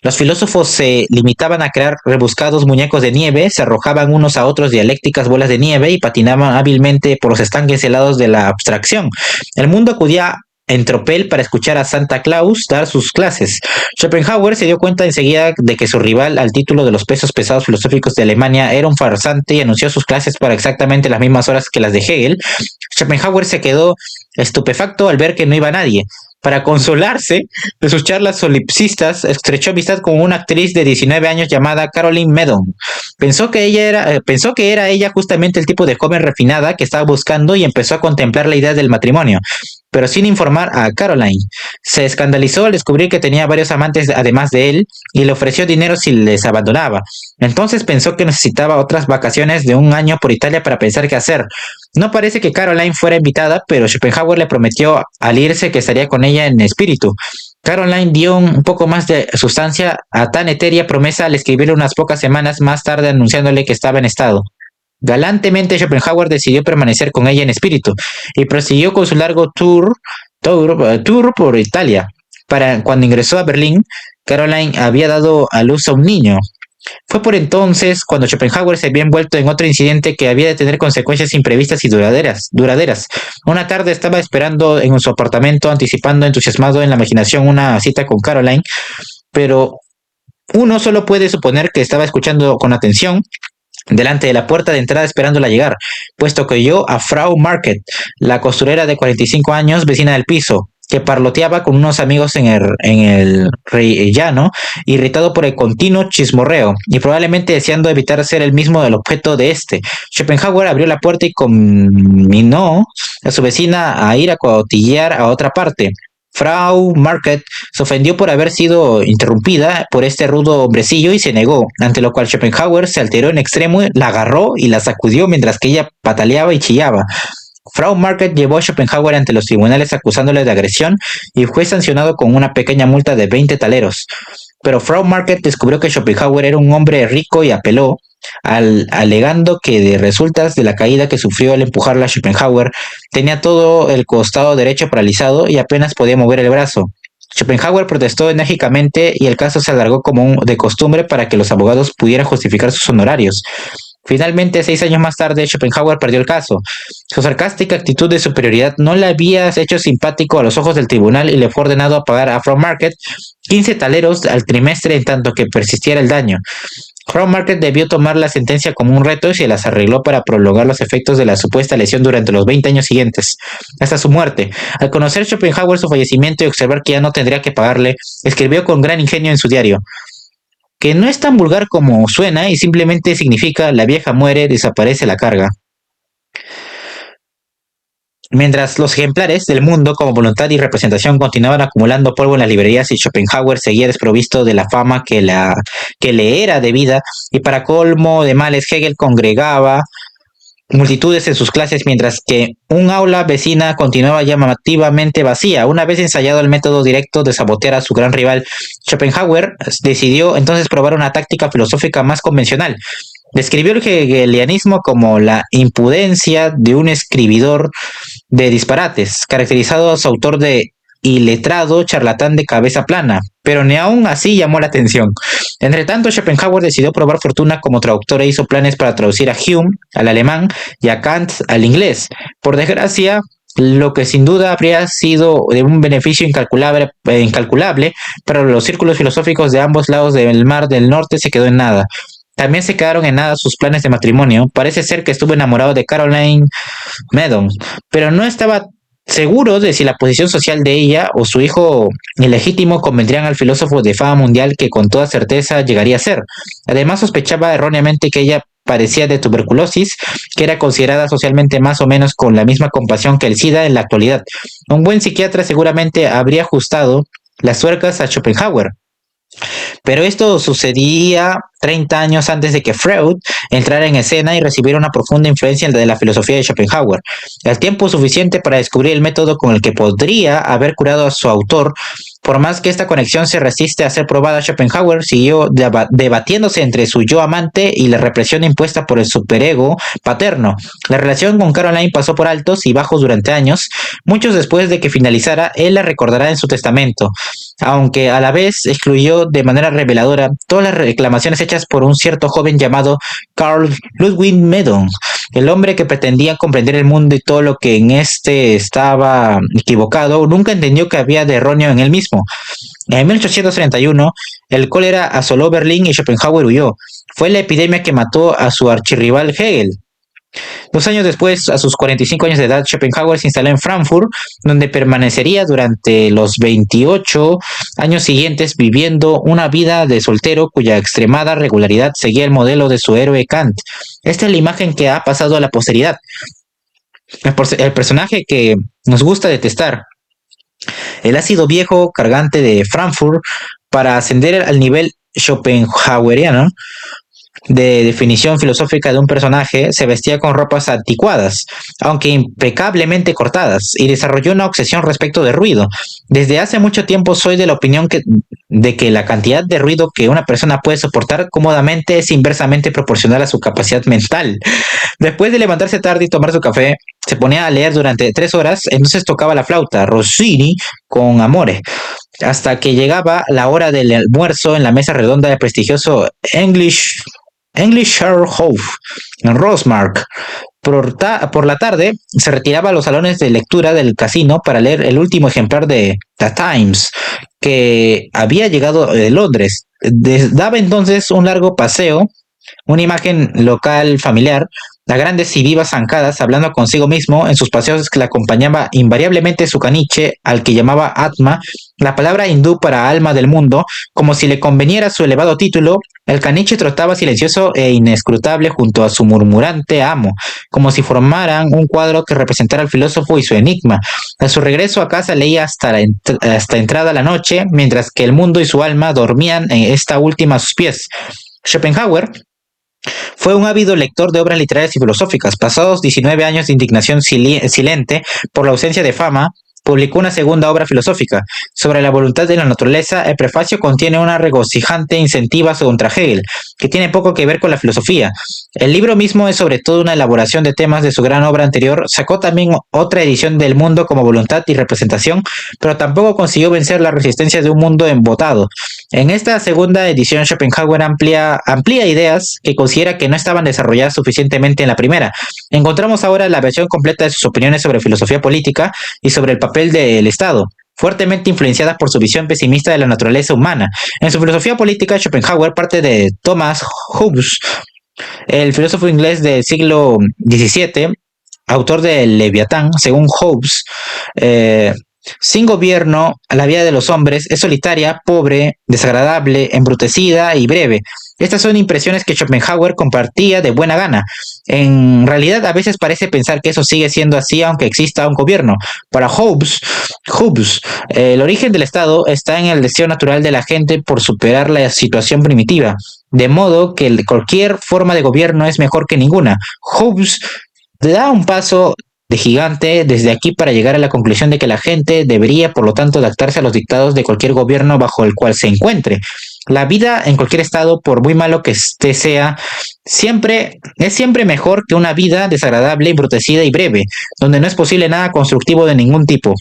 Los filósofos se limitaban a crear rebuscados muñecos de nieve, se arrojaban unos a otros dialécticas bolas de nieve y patinaban hábilmente por los estanques helados de la abstracción. El mundo acudía en tropel para escuchar a Santa Claus dar sus clases. Schopenhauer se dio cuenta enseguida de que su rival al título de los pesos pesados filosóficos de Alemania era un farsante y anunció sus clases para exactamente las mismas horas que las de Hegel. Schopenhauer se quedó estupefacto al ver que no iba nadie. Para consolarse de sus charlas solipsistas, estrechó amistad con una actriz de 19 años llamada Caroline Meddon. Pensó que era ella justamente el tipo de joven refinada que estaba buscando y empezó a contemplar la idea del matrimonio, pero sin informar a Caroline. Se escandalizó al descubrir que tenía varios amantes además de él y le ofreció dinero si les abandonaba. Entonces pensó que necesitaba otras vacaciones de un año por Italia para pensar qué hacer. No parece que Caroline fuera invitada, pero Schopenhauer le prometió al irse que estaría con ella en espíritu. Caroline dio un poco más de sustancia a tan etérea promesa al escribirle unas pocas semanas más tarde anunciándole que estaba en estado. Galantemente, Schopenhauer decidió permanecer con ella en espíritu y prosiguió con su largo tour por Italia. Cuando ingresó a Berlín, Caroline había dado a luz a un niño. Fue por entonces cuando Schopenhauer se había envuelto en otro incidente que había de tener consecuencias imprevistas y duraderas. Una tarde estaba esperando en su apartamento, anticipando entusiasmado en la imaginación una cita con Caroline, pero uno solo puede suponer que estaba escuchando con atención delante de la puerta de entrada esperándola llegar, puesto que oyó a Frau Market, la costurera de 45 años, vecina del piso, que parloteaba con unos amigos en el llano, irritado por el continuo chismorreo y probablemente deseando evitar ser el mismo el objeto de este. Schopenhauer abrió la puerta y conminó a su vecina a ir a cotillear a otra parte. Frau Market se ofendió por haber sido interrumpida por este rudo hombrecillo y se negó, ante lo cual Schopenhauer se alteró en extremo, la agarró y la sacudió mientras que ella pataleaba y chillaba. Frau Market llevó a Schopenhauer ante los tribunales acusándole de agresión y fue sancionado con una pequeña multa de 20 taleros. Pero Frau Market descubrió que Schopenhauer era un hombre rico y apeló, alegando que de resultas de la caída que sufrió al empujarla a Schopenhauer, tenía todo el costado derecho paralizado y apenas podía mover el brazo. Schopenhauer protestó enérgicamente y el caso se alargó como de costumbre para que los abogados pudieran justificar sus honorarios. Finalmente, 6 años más tarde, Schopenhauer perdió el caso. Su sarcástica actitud de superioridad no le había hecho simpático a los ojos del tribunal y le fue ordenado a pagar a Frau Market 15 taleros al trimestre en tanto que persistiera el daño. Frau Market debió tomar la sentencia como un reto y se las arregló para prolongar los efectos de la supuesta lesión durante los 20 años siguientes, hasta su muerte. Al conocer Schopenhauer su fallecimiento y observar que ya no tendría que pagarle, escribió con gran ingenio en su diario, que no es tan vulgar como suena y simplemente significa la vieja muere, desaparece la carga. Mientras los ejemplares del mundo como voluntad y representación continuaban acumulando polvo en las librerías y Schopenhauer seguía desprovisto de la fama que le era debida, y para colmo de males Hegel congregaba multitudes en sus clases, mientras que un aula vecina continuaba llamativamente vacía. Una vez ensayado el método directo de sabotear a su gran rival, Schopenhauer decidió entonces probar una táctica filosófica más convencional. Describió el hegelianismo como la impudencia de un escribidor de disparates, caracterizado a su autor de iletrado charlatán de cabeza plana, pero ni aún así llamó la atención. Entre tanto, Schopenhauer decidió probar fortuna como traductor e hizo planes para traducir a Hume al alemán y a Kant al inglés. Por desgracia, lo que sin duda habría sido de un beneficio incalculable para los círculos filosóficos de ambos lados del Mar del Norte se quedó en nada. También se quedaron en nada sus planes de matrimonio. Parece ser que estuvo enamorado de Caroline Meadows, pero no estaba seguro de si la posición social de ella o su hijo ilegítimo convendrían al filósofo de fama mundial que con toda certeza llegaría a ser. Además, sospechaba erróneamente que ella padecía de tuberculosis, que era considerada socialmente más o menos con la misma compasión que el SIDA en la actualidad. Un buen psiquiatra seguramente habría ajustado las tuercas a Schopenhauer. Pero esto sucedía 30 años antes de que Freud entrara en escena y recibiera una profunda influencia de la filosofía de Schopenhauer. El tiempo suficiente para descubrir el método con el que podría haber curado a su autor. Por más que esta conexión se resiste a ser probada, Schopenhauer siguió debatiéndose entre su yo amante y la represión impuesta por el superego paterno. La relación con Caroline pasó por altos y bajos durante años. Muchos después de que finalizara, él la recordará en su testamento, aunque a la vez excluyó de manera reveladora todas las reclamaciones hechas por un cierto joven llamado Carl Ludwig Meadows, el hombre que pretendía comprender el mundo y todo lo que en este estaba equivocado, nunca entendió que había de erróneo en él mismo. En 1831, el cólera asoló Berlín y Schopenhauer huyó. Fue la epidemia que mató a su archirrival Hegel. 2 años después, a sus 45 años de edad, Schopenhauer se instaló en Frankfurt, donde permanecería durante los 28 años siguientes viviendo una vida de soltero cuya extremada regularidad seguía el modelo de su héroe Kant. Esta es la imagen que ha pasado a la posteridad. El personaje que nos gusta detestar. El ácido viejo cargante de Frankfurt, para ascender al nivel schopenhaueriano de definición filosófica de un personaje, se vestía con ropas anticuadas, aunque impecablemente cortadas, y desarrolló una obsesión respecto del ruido. Desde hace mucho tiempo soy de la opinión de que la cantidad de ruido que una persona puede soportar cómodamente es inversamente proporcional a su capacidad mental. Después de levantarse tarde y tomar su café, se ponía a leer durante 3 horas, entonces tocaba la flauta, Rossini, con Amore, hasta que llegaba la hora del almuerzo en la mesa redonda del prestigioso Englischer Hof, en Rosmark. Por la tarde se retiraba a los salones de lectura del casino para leer el último ejemplar de The Times, que había llegado de Londres. Daba entonces un largo paseo, una imagen local familiar, a grandes y vivas zancadas, hablando consigo mismo. En sus paseos le acompañaba invariablemente su caniche, al que llamaba Atma, la palabra hindú para alma del mundo, como si le conveniera su elevado título. El caniche trotaba silencioso e inescrutable junto a su murmurante amo, como si formaran un cuadro que representara al filósofo y su enigma. A su regreso a casa leía hasta entrada la noche, mientras que el mundo y su alma dormían en esta última a sus pies. Schopenhauer fue un ávido lector de obras literarias y filosóficas. Pasados 19 años de indignación silente por la ausencia de fama, publicó una segunda obra filosófica sobre la voluntad de la naturaleza. El prefacio contiene una regocijante incentiva contra Hegel, que tiene poco que ver con la filosofía. El libro mismo es sobre todo una elaboración de temas de su gran obra anterior. Sacó también otra edición del Mundo como voluntad y representación, pero tampoco consiguió vencer la resistencia de un mundo embotado. En esta segunda edición, Schopenhauer amplía ideas que considera que no estaban desarrolladas suficientemente en la primera. Encontramos ahora la versión completa de sus opiniones sobre filosofía política y sobre el papel del Estado, fuertemente influenciadas por su visión pesimista de la naturaleza humana. En su filosofía política, Schopenhauer parte de Thomas Hobbes, el filósofo inglés del siglo XVII, autor de Leviatán. Según Hobbes, sin gobierno, la vida de los hombres es solitaria, pobre, desagradable, embrutecida y breve. Estas son impresiones que Schopenhauer compartía de buena gana. En realidad, a veces parece pensar que eso sigue siendo así aunque exista un gobierno. Para Hobbes, el origen del Estado está en el deseo natural de la gente por superar la situación primitiva, de modo que cualquier forma de gobierno es mejor que ninguna. Hobbes da un paso de gigante desde aquí para llegar a la conclusión de que la gente debería, por lo tanto, adaptarse a los dictados de cualquier gobierno bajo el cual se encuentre. La vida en cualquier estado, por muy malo que éste sea, es siempre mejor que una vida desagradable, embrutecida y breve, donde no es posible nada constructivo de ningún tipo.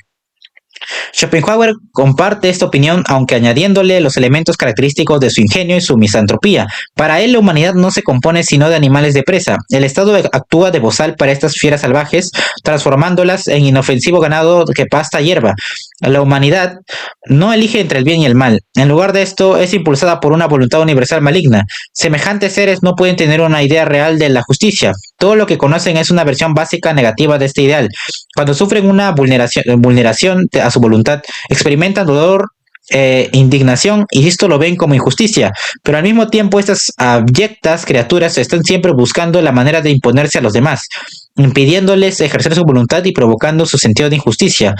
Schopenhauer comparte esta opinión, aunque añadiéndole los elementos característicos de su ingenio y su misantropía. Para él, la humanidad no se compone sino de animales de presa. El Estado actúa de bozal para estas fieras salvajes, transformándolas en inofensivo ganado que pasta hierba. La humanidad no elige entre el bien y el mal. En lugar de esto, es impulsada por una voluntad universal maligna. Semejantes seres no pueden tener una idea real de la justicia. Todo lo que conocen es una versión básica negativa de este ideal. Cuando sufren una vulneración a su voluntad, experimentan dolor, indignación, y esto lo ven como injusticia, pero al mismo tiempo estas abyectas criaturas están siempre buscando la manera de imponerse a los demás, impidiéndoles ejercer su voluntad y provocando su sentido de injusticia.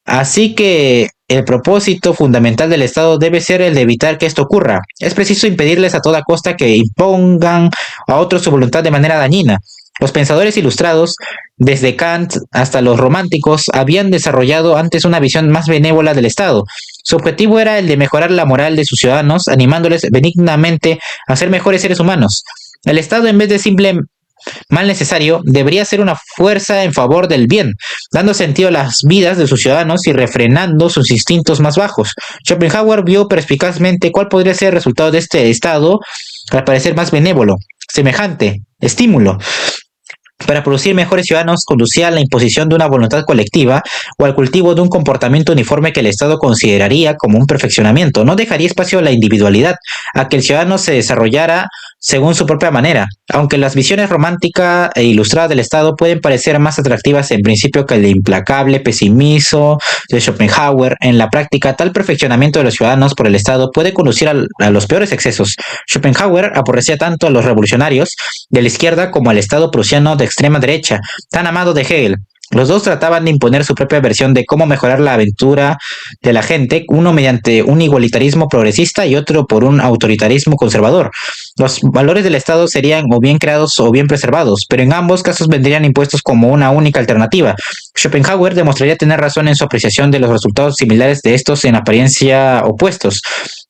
Así que el propósito fundamental del Estado debe ser el de evitar que esto ocurra. Es preciso impedirles a toda costa que impongan a otros su voluntad de manera dañina. Los pensadores ilustrados, desde Kant hasta los románticos, habían desarrollado antes una visión más benévola del Estado. Su objetivo era el de mejorar la moral de sus ciudadanos, animándoles benignamente a ser mejores seres humanos. El Estado, en vez de simple mal necesario, debería ser una fuerza en favor del bien, dando sentido a las vidas de sus ciudadanos y refrenando sus instintos más bajos. Schopenhauer vio perspicazmente cuál podría ser el resultado de este Estado al parecer más benévolo. Semejante estímulo para producir mejores ciudadanos conducía a la imposición de una voluntad colectiva o al cultivo de un comportamiento uniforme que el Estado consideraría como un perfeccionamiento. No dejaría espacio a la individualidad, a que el ciudadano se desarrollara según su propia manera. Aunque las visiones romántica e ilustrada del Estado pueden parecer más atractivas en principio que el implacable pesimismo de Schopenhauer, en la práctica tal perfeccionamiento de los ciudadanos por el Estado puede conducir a los peores excesos. Schopenhauer aborrecía tanto a los revolucionarios de la izquierda como al Estado prusiano de extrema derecha, tan amado de Hegel. Los dos trataban de imponer su propia versión de cómo mejorar la aventura de la gente, uno mediante un igualitarismo progresista y otro por un autoritarismo conservador. Los valores del Estado serían o bien creados o bien preservados, pero en ambos casos vendrían impuestos como una única alternativa. Schopenhauer demostraría tener razón en su apreciación de los resultados similares de estos en apariencia opuestos.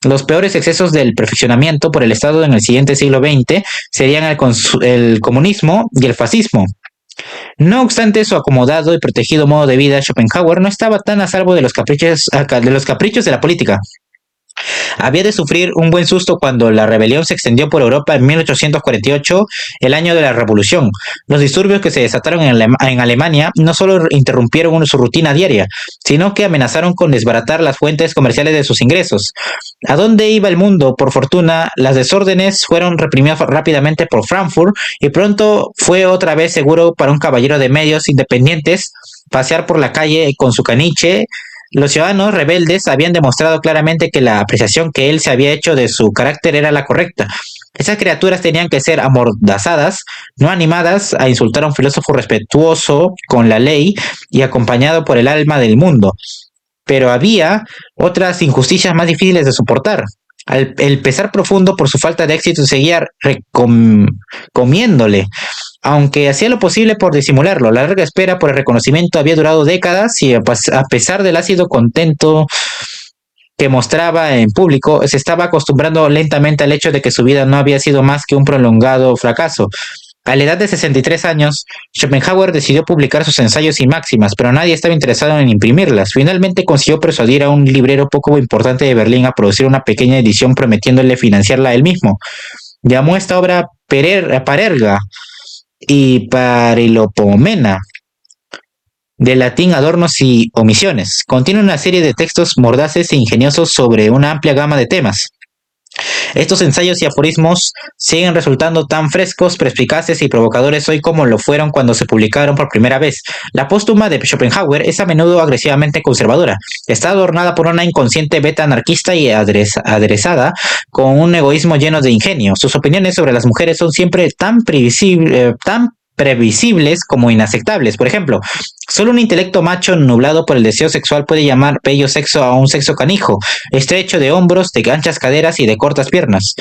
Los peores excesos del perfeccionamiento por el Estado en el siguiente siglo XX serían el comunismo y el fascismo. No obstante su acomodado y protegido modo de vida, Schopenhauer no estaba tan a salvo de los caprichos de la política. Había de sufrir un buen susto cuando la rebelión se extendió por Europa en 1848, el año de la Revolución. Los disturbios que se desataron en Alemania no solo interrumpieron su rutina diaria, sino que amenazaron con desbaratar las fuentes comerciales de sus ingresos. ¿A dónde iba el mundo? Por fortuna, las desórdenes fueron reprimidas rápidamente por Frankfurt y pronto fue otra vez seguro para un caballero de medios independientes pasear por la calle con su caniche. Los ciudadanos rebeldes habían demostrado claramente que la apreciación que él se había hecho de su carácter era la correcta. Esas criaturas tenían que ser amordazadas, no animadas a insultar a un filósofo respetuoso con la ley y acompañado por el alma del mundo. Pero había otras injusticias más difíciles de soportar. El pesar profundo por su falta de éxito seguía comiéndole, aunque hacía lo posible por disimularlo. La larga espera por el reconocimiento había durado décadas y a pesar del ácido contento que mostraba en público, se estaba acostumbrando lentamente al hecho de que su vida no había sido más que un prolongado fracaso. A la edad de 63 años, Schopenhauer decidió publicar sus ensayos y máximas, pero nadie estaba interesado en imprimirlas. Finalmente consiguió persuadir a un librero poco importante de Berlín a producir una pequeña edición prometiéndole financiarla él mismo. Llamó a esta obra Parerga y Parilopomena, de latín adornos y omisiones. Contiene una serie de textos mordaces e ingeniosos sobre una amplia gama de temas. Estos ensayos y aforismos siguen resultando tan frescos, perspicaces y provocadores hoy como lo fueron cuando se publicaron por primera vez. La póstuma de Schopenhauer es a menudo agresivamente conservadora. Está adornada por una inconsciente beta anarquista y aderezada con un egoísmo lleno de ingenio. Sus opiniones sobre las mujeres son siempre tan previsibles como inaceptables. Por ejemplo, solo un intelecto macho nublado por el deseo sexual puede llamar bello sexo a un sexo canijo, estrecho de hombros, de anchas caderas y de cortas piernas.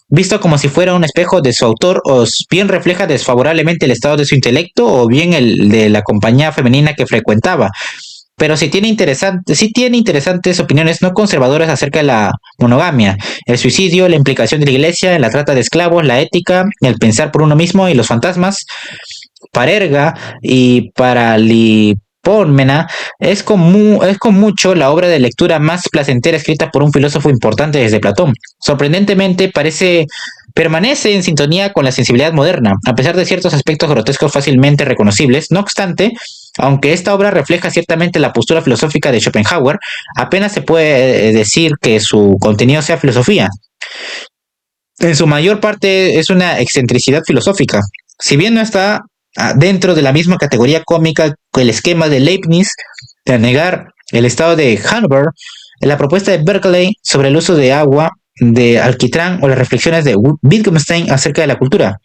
Visto como si fuera un espejo de su autor, o bien refleja desfavorablemente el estado de su intelecto o bien el de la compañía femenina que frecuentaba. Pero sí tiene interesantes opiniones no conservadoras acerca de la monogamia, el suicidio, la implicación de la iglesia en la trata de esclavos, la ética, el pensar por uno mismo y los fantasmas. Parerga y Paralipómena es con mucho la obra de lectura más placentera escrita por un filósofo importante desde Platón. Sorprendentemente permanece en sintonía con la sensibilidad moderna, a pesar de ciertos aspectos grotescos fácilmente reconocibles. No obstante, aunque esta obra refleja ciertamente la postura filosófica de Schopenhauer, apenas se puede decir que su contenido sea filosofía. En su mayor parte es una excentricidad filosófica. Si bien no está dentro de la misma categoría cómica que el esquema de Leibniz de negar el estado de Hanover, la propuesta de Berkeley sobre el uso de agua de alquitrán o las reflexiones de Wittgenstein acerca de la cultura.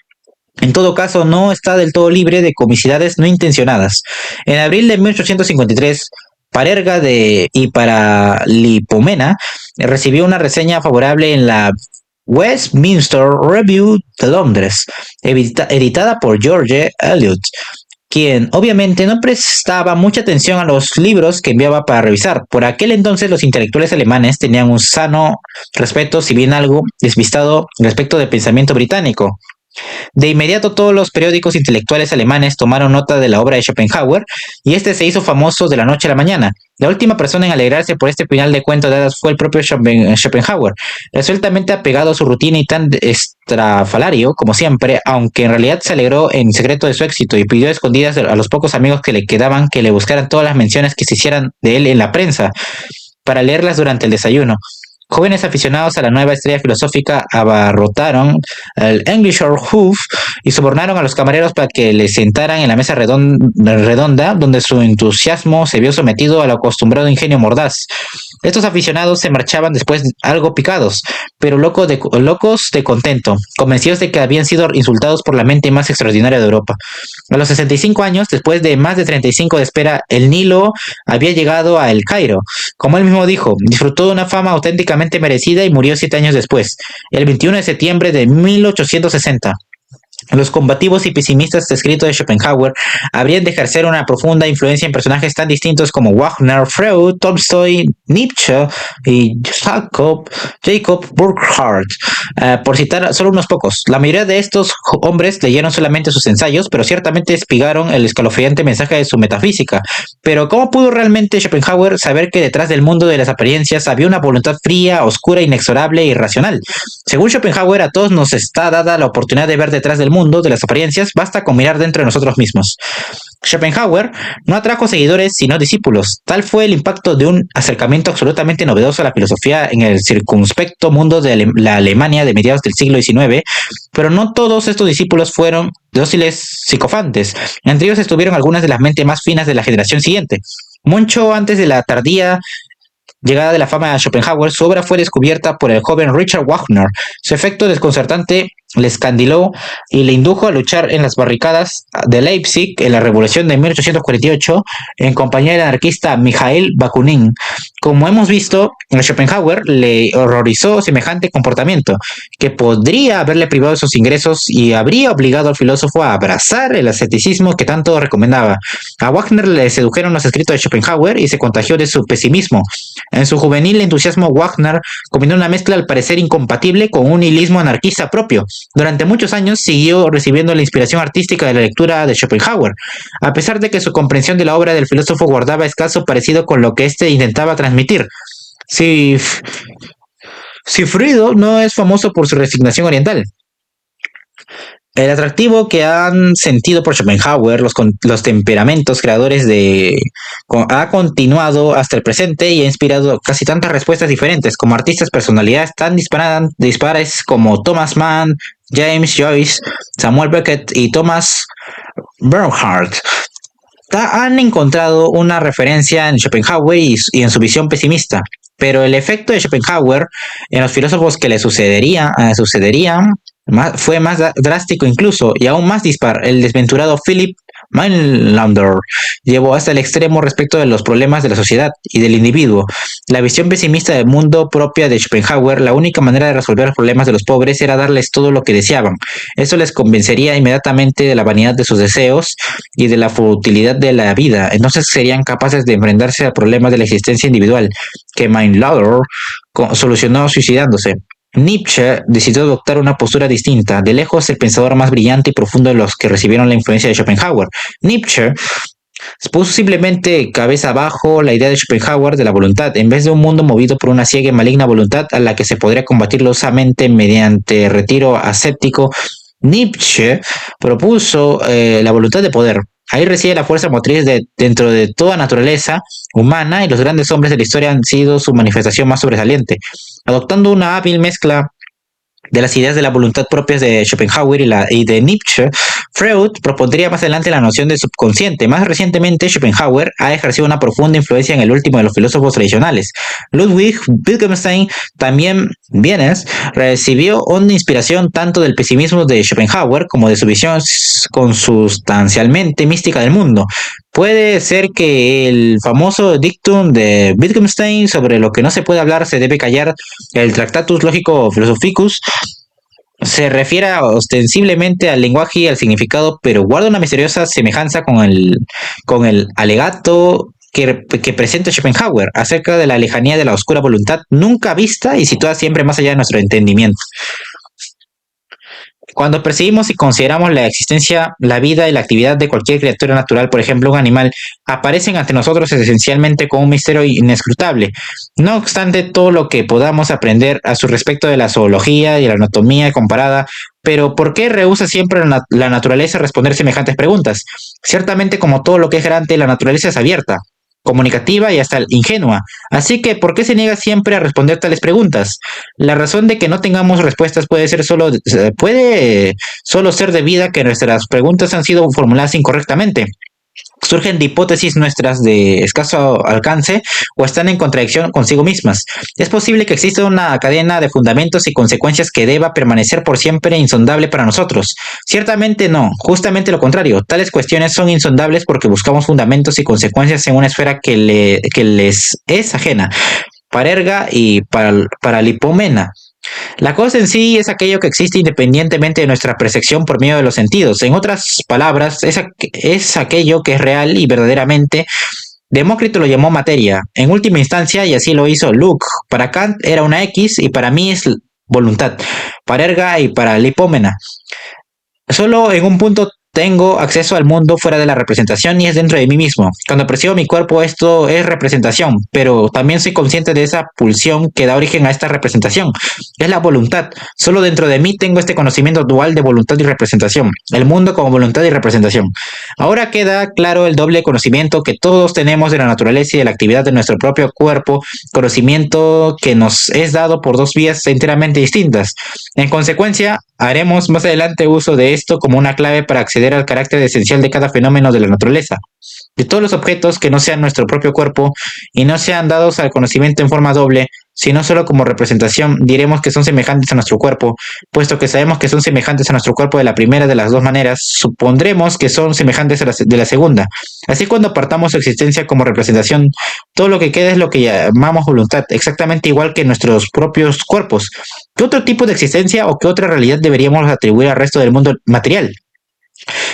En todo caso, no está del todo libre de comicidades no intencionadas. En abril de 1853, Parerga y Paralipomena recibió una reseña favorable en la Westminster Review de Londres, editada por George Eliot, quien obviamente no prestaba mucha atención a los libros que enviaba para revisar. Por aquel entonces los intelectuales alemanes tenían un sano respeto, si bien algo despistado, respecto del pensamiento británico. De inmediato todos los periódicos intelectuales alemanes tomaron nota de la obra de Schopenhauer y este se hizo famoso de la noche a la mañana. La última persona en alegrarse por este final de cuento de hadas fue el propio Schopenhauer, resueltamente apegado a su rutina y tan estrafalario como siempre, aunque en realidad se alegró en secreto de su éxito y pidió a escondidas a los pocos amigos que le quedaban que le buscaran todas las menciones que se hicieran de él en la prensa para leerlas durante el desayuno. Jóvenes aficionados a la nueva estrella filosófica abarrotaron el Englischer Hof y sobornaron a los camareros para que les sentaran en la mesa redonda donde su entusiasmo se vio sometido al acostumbrado ingenio mordaz. Estos aficionados se marchaban después algo picados, pero locos de contento, convencidos de que habían sido insultados por la mente más extraordinaria de Europa. A los 65 años, después de más de 35 de espera, el Nilo había llegado a El Cairo. Como él mismo dijo, disfrutó de una fama auténticamente merecida y murió 7 años después, el 21 de septiembre de 1860. Los combativos y pesimistas escritos de Schopenhauer habrían de ejercer una profunda influencia en personajes tan distintos como Wagner, Freud, Tolstoy, Nietzsche y Jacob Burckhardt, por citar solo unos pocos. La mayoría de estos hombres leyeron solamente sus ensayos, pero ciertamente espigaron el escalofriante mensaje de su metafísica. Pero ¿cómo pudo realmente Schopenhauer saber que detrás del mundo de las apariencias había una voluntad fría, oscura, inexorable e irracional? Según Schopenhauer, a todos nos está dada la oportunidad de ver detrás del mundo de las apariencias, basta con mirar dentro de nosotros mismos. Schopenhauer no atrajo seguidores sino discípulos. Tal fue el impacto de un acercamiento absolutamente novedoso a la filosofía en el circunspecto mundo de la Alemania de mediados del siglo XIX, pero no todos estos discípulos fueron dóciles psicofantes. Entre ellos estuvieron algunas de las mentes más finas de la generación siguiente. Mucho antes de la tardía llegada de la fama de Schopenhauer, su obra fue descubierta por el joven Richard Wagner. Su efecto desconcertante le escandiló y le indujo a luchar en las barricadas de Leipzig en la Revolución de 1848 en compañía del anarquista Mikhail Bakunin. Como hemos visto, a Schopenhauer le horrorizó semejante comportamiento, que podría haberle privado de sus ingresos y habría obligado al filósofo a abrazar el asceticismo que tanto recomendaba. A Wagner le sedujeron los escritos de Schopenhauer y se contagió de su pesimismo. En su juvenil entusiasmo, Wagner combinó una mezcla al parecer incompatible con un nihilismo anarquista propio. Durante muchos años siguió recibiendo la inspiración artística de la lectura de Schopenhauer, a pesar de que su comprensión de la obra del filósofo guardaba escaso parecido con lo que éste intentaba transmitir. Sigfrido no es famoso por su resignación oriental. El atractivo que han sentido por Schopenhauer, los temperamentos creadores ha continuado hasta el presente y ha inspirado casi tantas respuestas diferentes, como artistas, personalidades tan dispares como Thomas Mann, James Joyce, Samuel Beckett y Thomas Bernhardt. Han encontrado una referencia en Schopenhauer y en su visión pesimista, pero el efecto de Schopenhauer en los filósofos que le sucederían fue más drástico incluso y aún más dispar. El desventurado Philip Mainlander llevó hasta el extremo respecto de los problemas de la sociedad y del individuo. La visión pesimista del mundo propia de Schopenhauer, la única manera de resolver los problemas de los pobres era darles todo lo que deseaban. Eso les convencería inmediatamente de la vanidad de sus deseos y de la futilidad de la vida. Entonces serían capaces de enfrentarse a problemas de la existencia individual, que Mainlander solucionó suicidándose. Nietzsche decidió adoptar una postura distinta, de lejos el pensador más brillante y profundo de los que recibieron la influencia de Schopenhauer. Nietzsche puso simplemente cabeza abajo la idea de Schopenhauer de la voluntad, en vez de un mundo movido por una ciega y maligna voluntad a la que se podría combatir losamente mediante retiro ascético. Nietzsche propuso la voluntad de poder. Ahí reside la fuerza motriz dentro de toda naturaleza humana y los grandes hombres de la historia han sido su manifestación más sobresaliente. Adoptando una hábil mezcla de las ideas de la voluntad propias de Schopenhauer y de Nietzsche, Freud propondría más adelante la noción de subconsciente. Más recientemente, Schopenhauer ha ejercido una profunda influencia en el último de los filósofos tradicionales. Ludwig Wittgenstein, también vienes, recibió una inspiración tanto del pesimismo de Schopenhauer como de su visión consustancialmente mística del mundo. Puede ser que el famoso dictum de Wittgenstein sobre lo que no se puede hablar se debe callar, el Tractatus Logico Philosophicus, se refiere ostensiblemente al lenguaje y al significado, pero guarda una misteriosa semejanza con el alegato que presenta Schopenhauer acerca de la lejanía de la oscura voluntad nunca vista y situada siempre más allá de nuestro entendimiento. Cuando percibimos y consideramos la existencia, la vida y la actividad de cualquier criatura natural, por ejemplo un animal, aparecen ante nosotros esencialmente como un misterio inescrutable. No obstante todo lo que podamos aprender a su respecto de la zoología y la anatomía comparada, pero ¿por qué rehúsa siempre la naturaleza responder semejantes preguntas? Ciertamente, como todo lo que es grande, la naturaleza es abierta, comunicativa y hasta ingenua. Así que, ¿por qué se niega siempre a responder tales preguntas? La razón de que no tengamos respuestas puede solo ser debida a que nuestras preguntas han sido formuladas incorrectamente. Surgen de hipótesis nuestras de escaso alcance o están en contradicción consigo mismas. Es posible que exista una cadena de fundamentos y consecuencias que deba permanecer por siempre insondable para nosotros. Ciertamente no, justamente lo contrario. Tales cuestiones son insondables porque buscamos fundamentos y consecuencias en una esfera que les es ajena. Parerga y Paralipomena. La cosa en sí es aquello que existe independientemente de nuestra percepción por medio de los sentidos. En otras palabras, es aquello que es real y verdaderamente. Demócrito lo llamó materia, en última instancia, y así lo hizo Luke. Para Kant era una X y para mí es voluntad. Para Erga y para Lipómena. Solo en un punto tengo acceso al mundo fuera de la representación y es dentro de mí mismo. Cuando percibo mi cuerpo, esto es representación, pero también soy consciente de esa pulsión que da origen a esta representación. Es la voluntad. Solo dentro de mí tengo este conocimiento dual de voluntad y representación. El mundo como voluntad y representación. Ahora queda claro el doble conocimiento que todos tenemos de la naturaleza y de la actividad de nuestro propio cuerpo, conocimiento que nos es dado por dos vías enteramente distintas. En consecuencia, haremos más adelante uso de esto como una clave para acceder al carácter esencial de cada fenómeno de la naturaleza. De todos los objetos que no sean nuestro propio cuerpo y no sean dados al conocimiento en forma doble, sino solo como representación, diremos que son semejantes a nuestro cuerpo, puesto que sabemos que son semejantes a nuestro cuerpo de la primera de las dos maneras, supondremos que son semejantes a de la segunda. Así cuando apartamos su existencia como representación, todo lo que queda es lo que llamamos voluntad, exactamente igual que nuestros propios cuerpos. ¿Qué otro tipo de existencia o qué otra realidad deberíamos atribuir al resto del mundo material?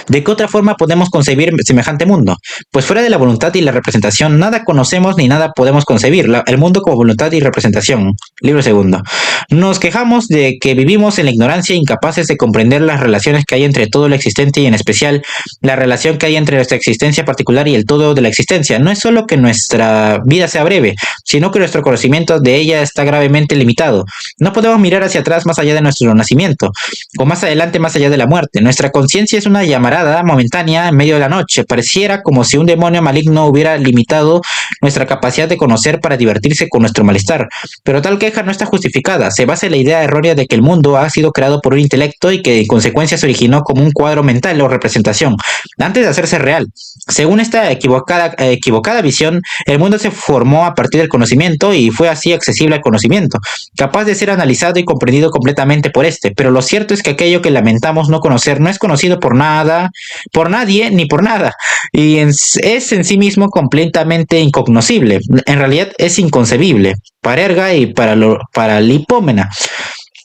¿De qué otra forma podemos concebir semejante mundo? Pues fuera de la voluntad y la representación, nada conocemos ni nada podemos concebir. El mundo como voluntad y representación. Libro segundo. Nos quejamos de que vivimos en la ignorancia, incapaces de comprender las relaciones que hay entre todo lo existente y en especial la relación que hay entre nuestra existencia particular y el todo de la existencia. No es solo que nuestra vida sea breve, sino que nuestro conocimiento de ella está gravemente limitado. No podemos mirar hacia atrás más allá de nuestro nacimiento, o más adelante más allá de la muerte. Nuestra conciencia es una llamarada momentánea en medio de la noche. Pareciera como si un demonio maligno hubiera limitado nuestra capacidad de conocer para divertirse con nuestro malestar. Pero tal queja no está justificada. Se basa en la idea errónea de que el mundo ha sido creado por un intelecto y que en consecuencia se originó como un cuadro mental o representación, antes de hacerse real. Según esta equivocada visión, el mundo se formó a partir del conocimiento y fue así accesible al conocimiento, capaz de ser analizado y comprendido completamente por este. Pero lo cierto es que aquello que lamentamos no conocer no es conocido por nada, por nadie ni por nada, y es en sí mismo completamente incognoscible. En realidad es inconcebible para Erga y para Lipómena.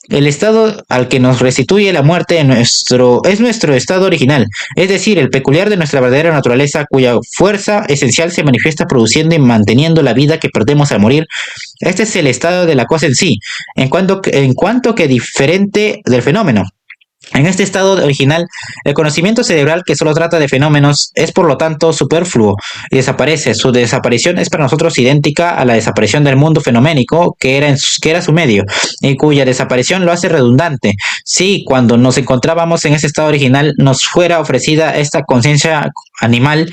El estado al que nos restituye la muerte es nuestro estado original, es decir, el peculiar de nuestra verdadera naturaleza, cuya fuerza esencial se manifiesta produciendo y manteniendo la vida que perdemos al morir. Este es el estado de la cosa en sí, en cuanto que diferente del fenómeno. En este estado original, el conocimiento cerebral que solo trata de fenómenos es por lo tanto superfluo y desaparece. Su desaparición es para nosotros idéntica a la desaparición del mundo fenoménico que era su medio y cuya desaparición lo hace redundante. Si cuando nos encontrábamos en ese estado original nos fuera ofrecida esta conciencia animal,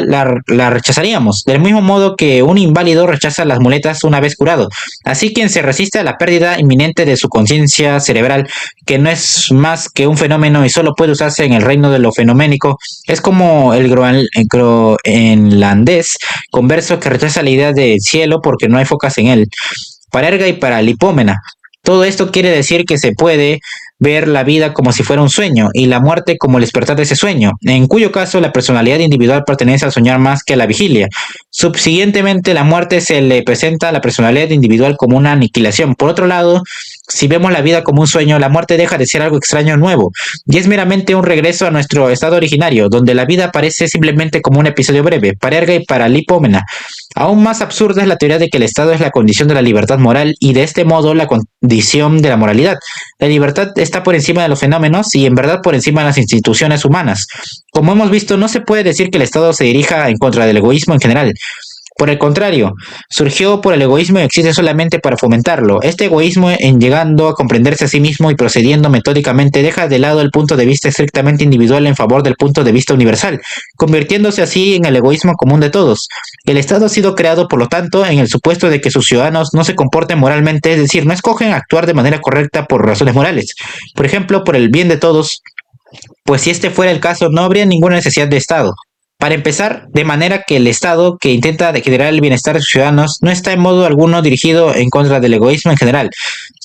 la rechazaríamos, del mismo modo que un inválido rechaza las muletas una vez curado. Así quien se resiste a la pérdida inminente de su conciencia cerebral, que no es más que un fenómeno y solo puede usarse en el reino de lo fenoménico, es como el groenlandés converso que rechaza la idea del cielo porque no hay focas en él. Para Erga y para Lipómena, todo esto quiere decir que se puede ver la vida como si fuera un sueño y la muerte como el despertar de ese sueño, en cuyo caso la personalidad individual pertenece al soñar más que a la vigilia. Subsiguientemente, la muerte se le presenta a la personalidad individual como una aniquilación. Por otro lado, si vemos la vida como un sueño, la muerte deja de ser algo extraño nuevo y es meramente un regreso a nuestro estado originario, donde la vida aparece simplemente como un episodio breve. Para Erga y para Lipómena, aún más absurda es la teoría de que el estado es la condición de la libertad moral y de este modo la condición de la moralidad. La libertad está por encima de los fenómenos y en verdad por encima de las instituciones humanas. Como hemos visto, no se puede decir que el Estado se dirija en contra del egoísmo en general. Por el contrario, surgió por el egoísmo y existe solamente para fomentarlo. Este egoísmo, en llegando a comprenderse a sí mismo y procediendo metódicamente, deja de lado el punto de vista estrictamente individual en favor del punto de vista universal, convirtiéndose así en el egoísmo común de todos. El Estado ha sido creado, por lo tanto, en el supuesto de que sus ciudadanos no se comporten moralmente, es decir, no escogen actuar de manera correcta por razones morales. Por ejemplo, por el bien de todos, pues si este fuera el caso, no habría ninguna necesidad de Estado. Para empezar, de manera que el Estado, que intenta generar el bienestar de sus ciudadanos, no está en modo alguno dirigido en contra del egoísmo en general,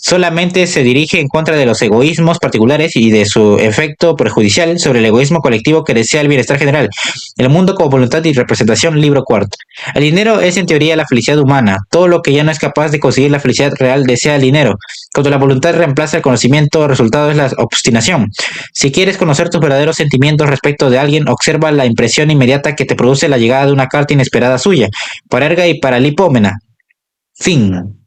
solamente se dirige en contra de los egoísmos particulares y de su efecto perjudicial sobre el egoísmo colectivo que desea el bienestar general. El mundo como voluntad y representación, libro cuarto. El dinero es en teoría la felicidad humana. Todo lo que ya no es capaz de conseguir la felicidad real desea el dinero. Cuando la voluntad reemplaza el conocimiento, el resultado es la obstinación. Si quieres conocer tus verdaderos sentimientos respecto de alguien, observa la impresión inmediata que te produce la llegada de una carta inesperada suya. Para Erga y para Lipómena. Fin.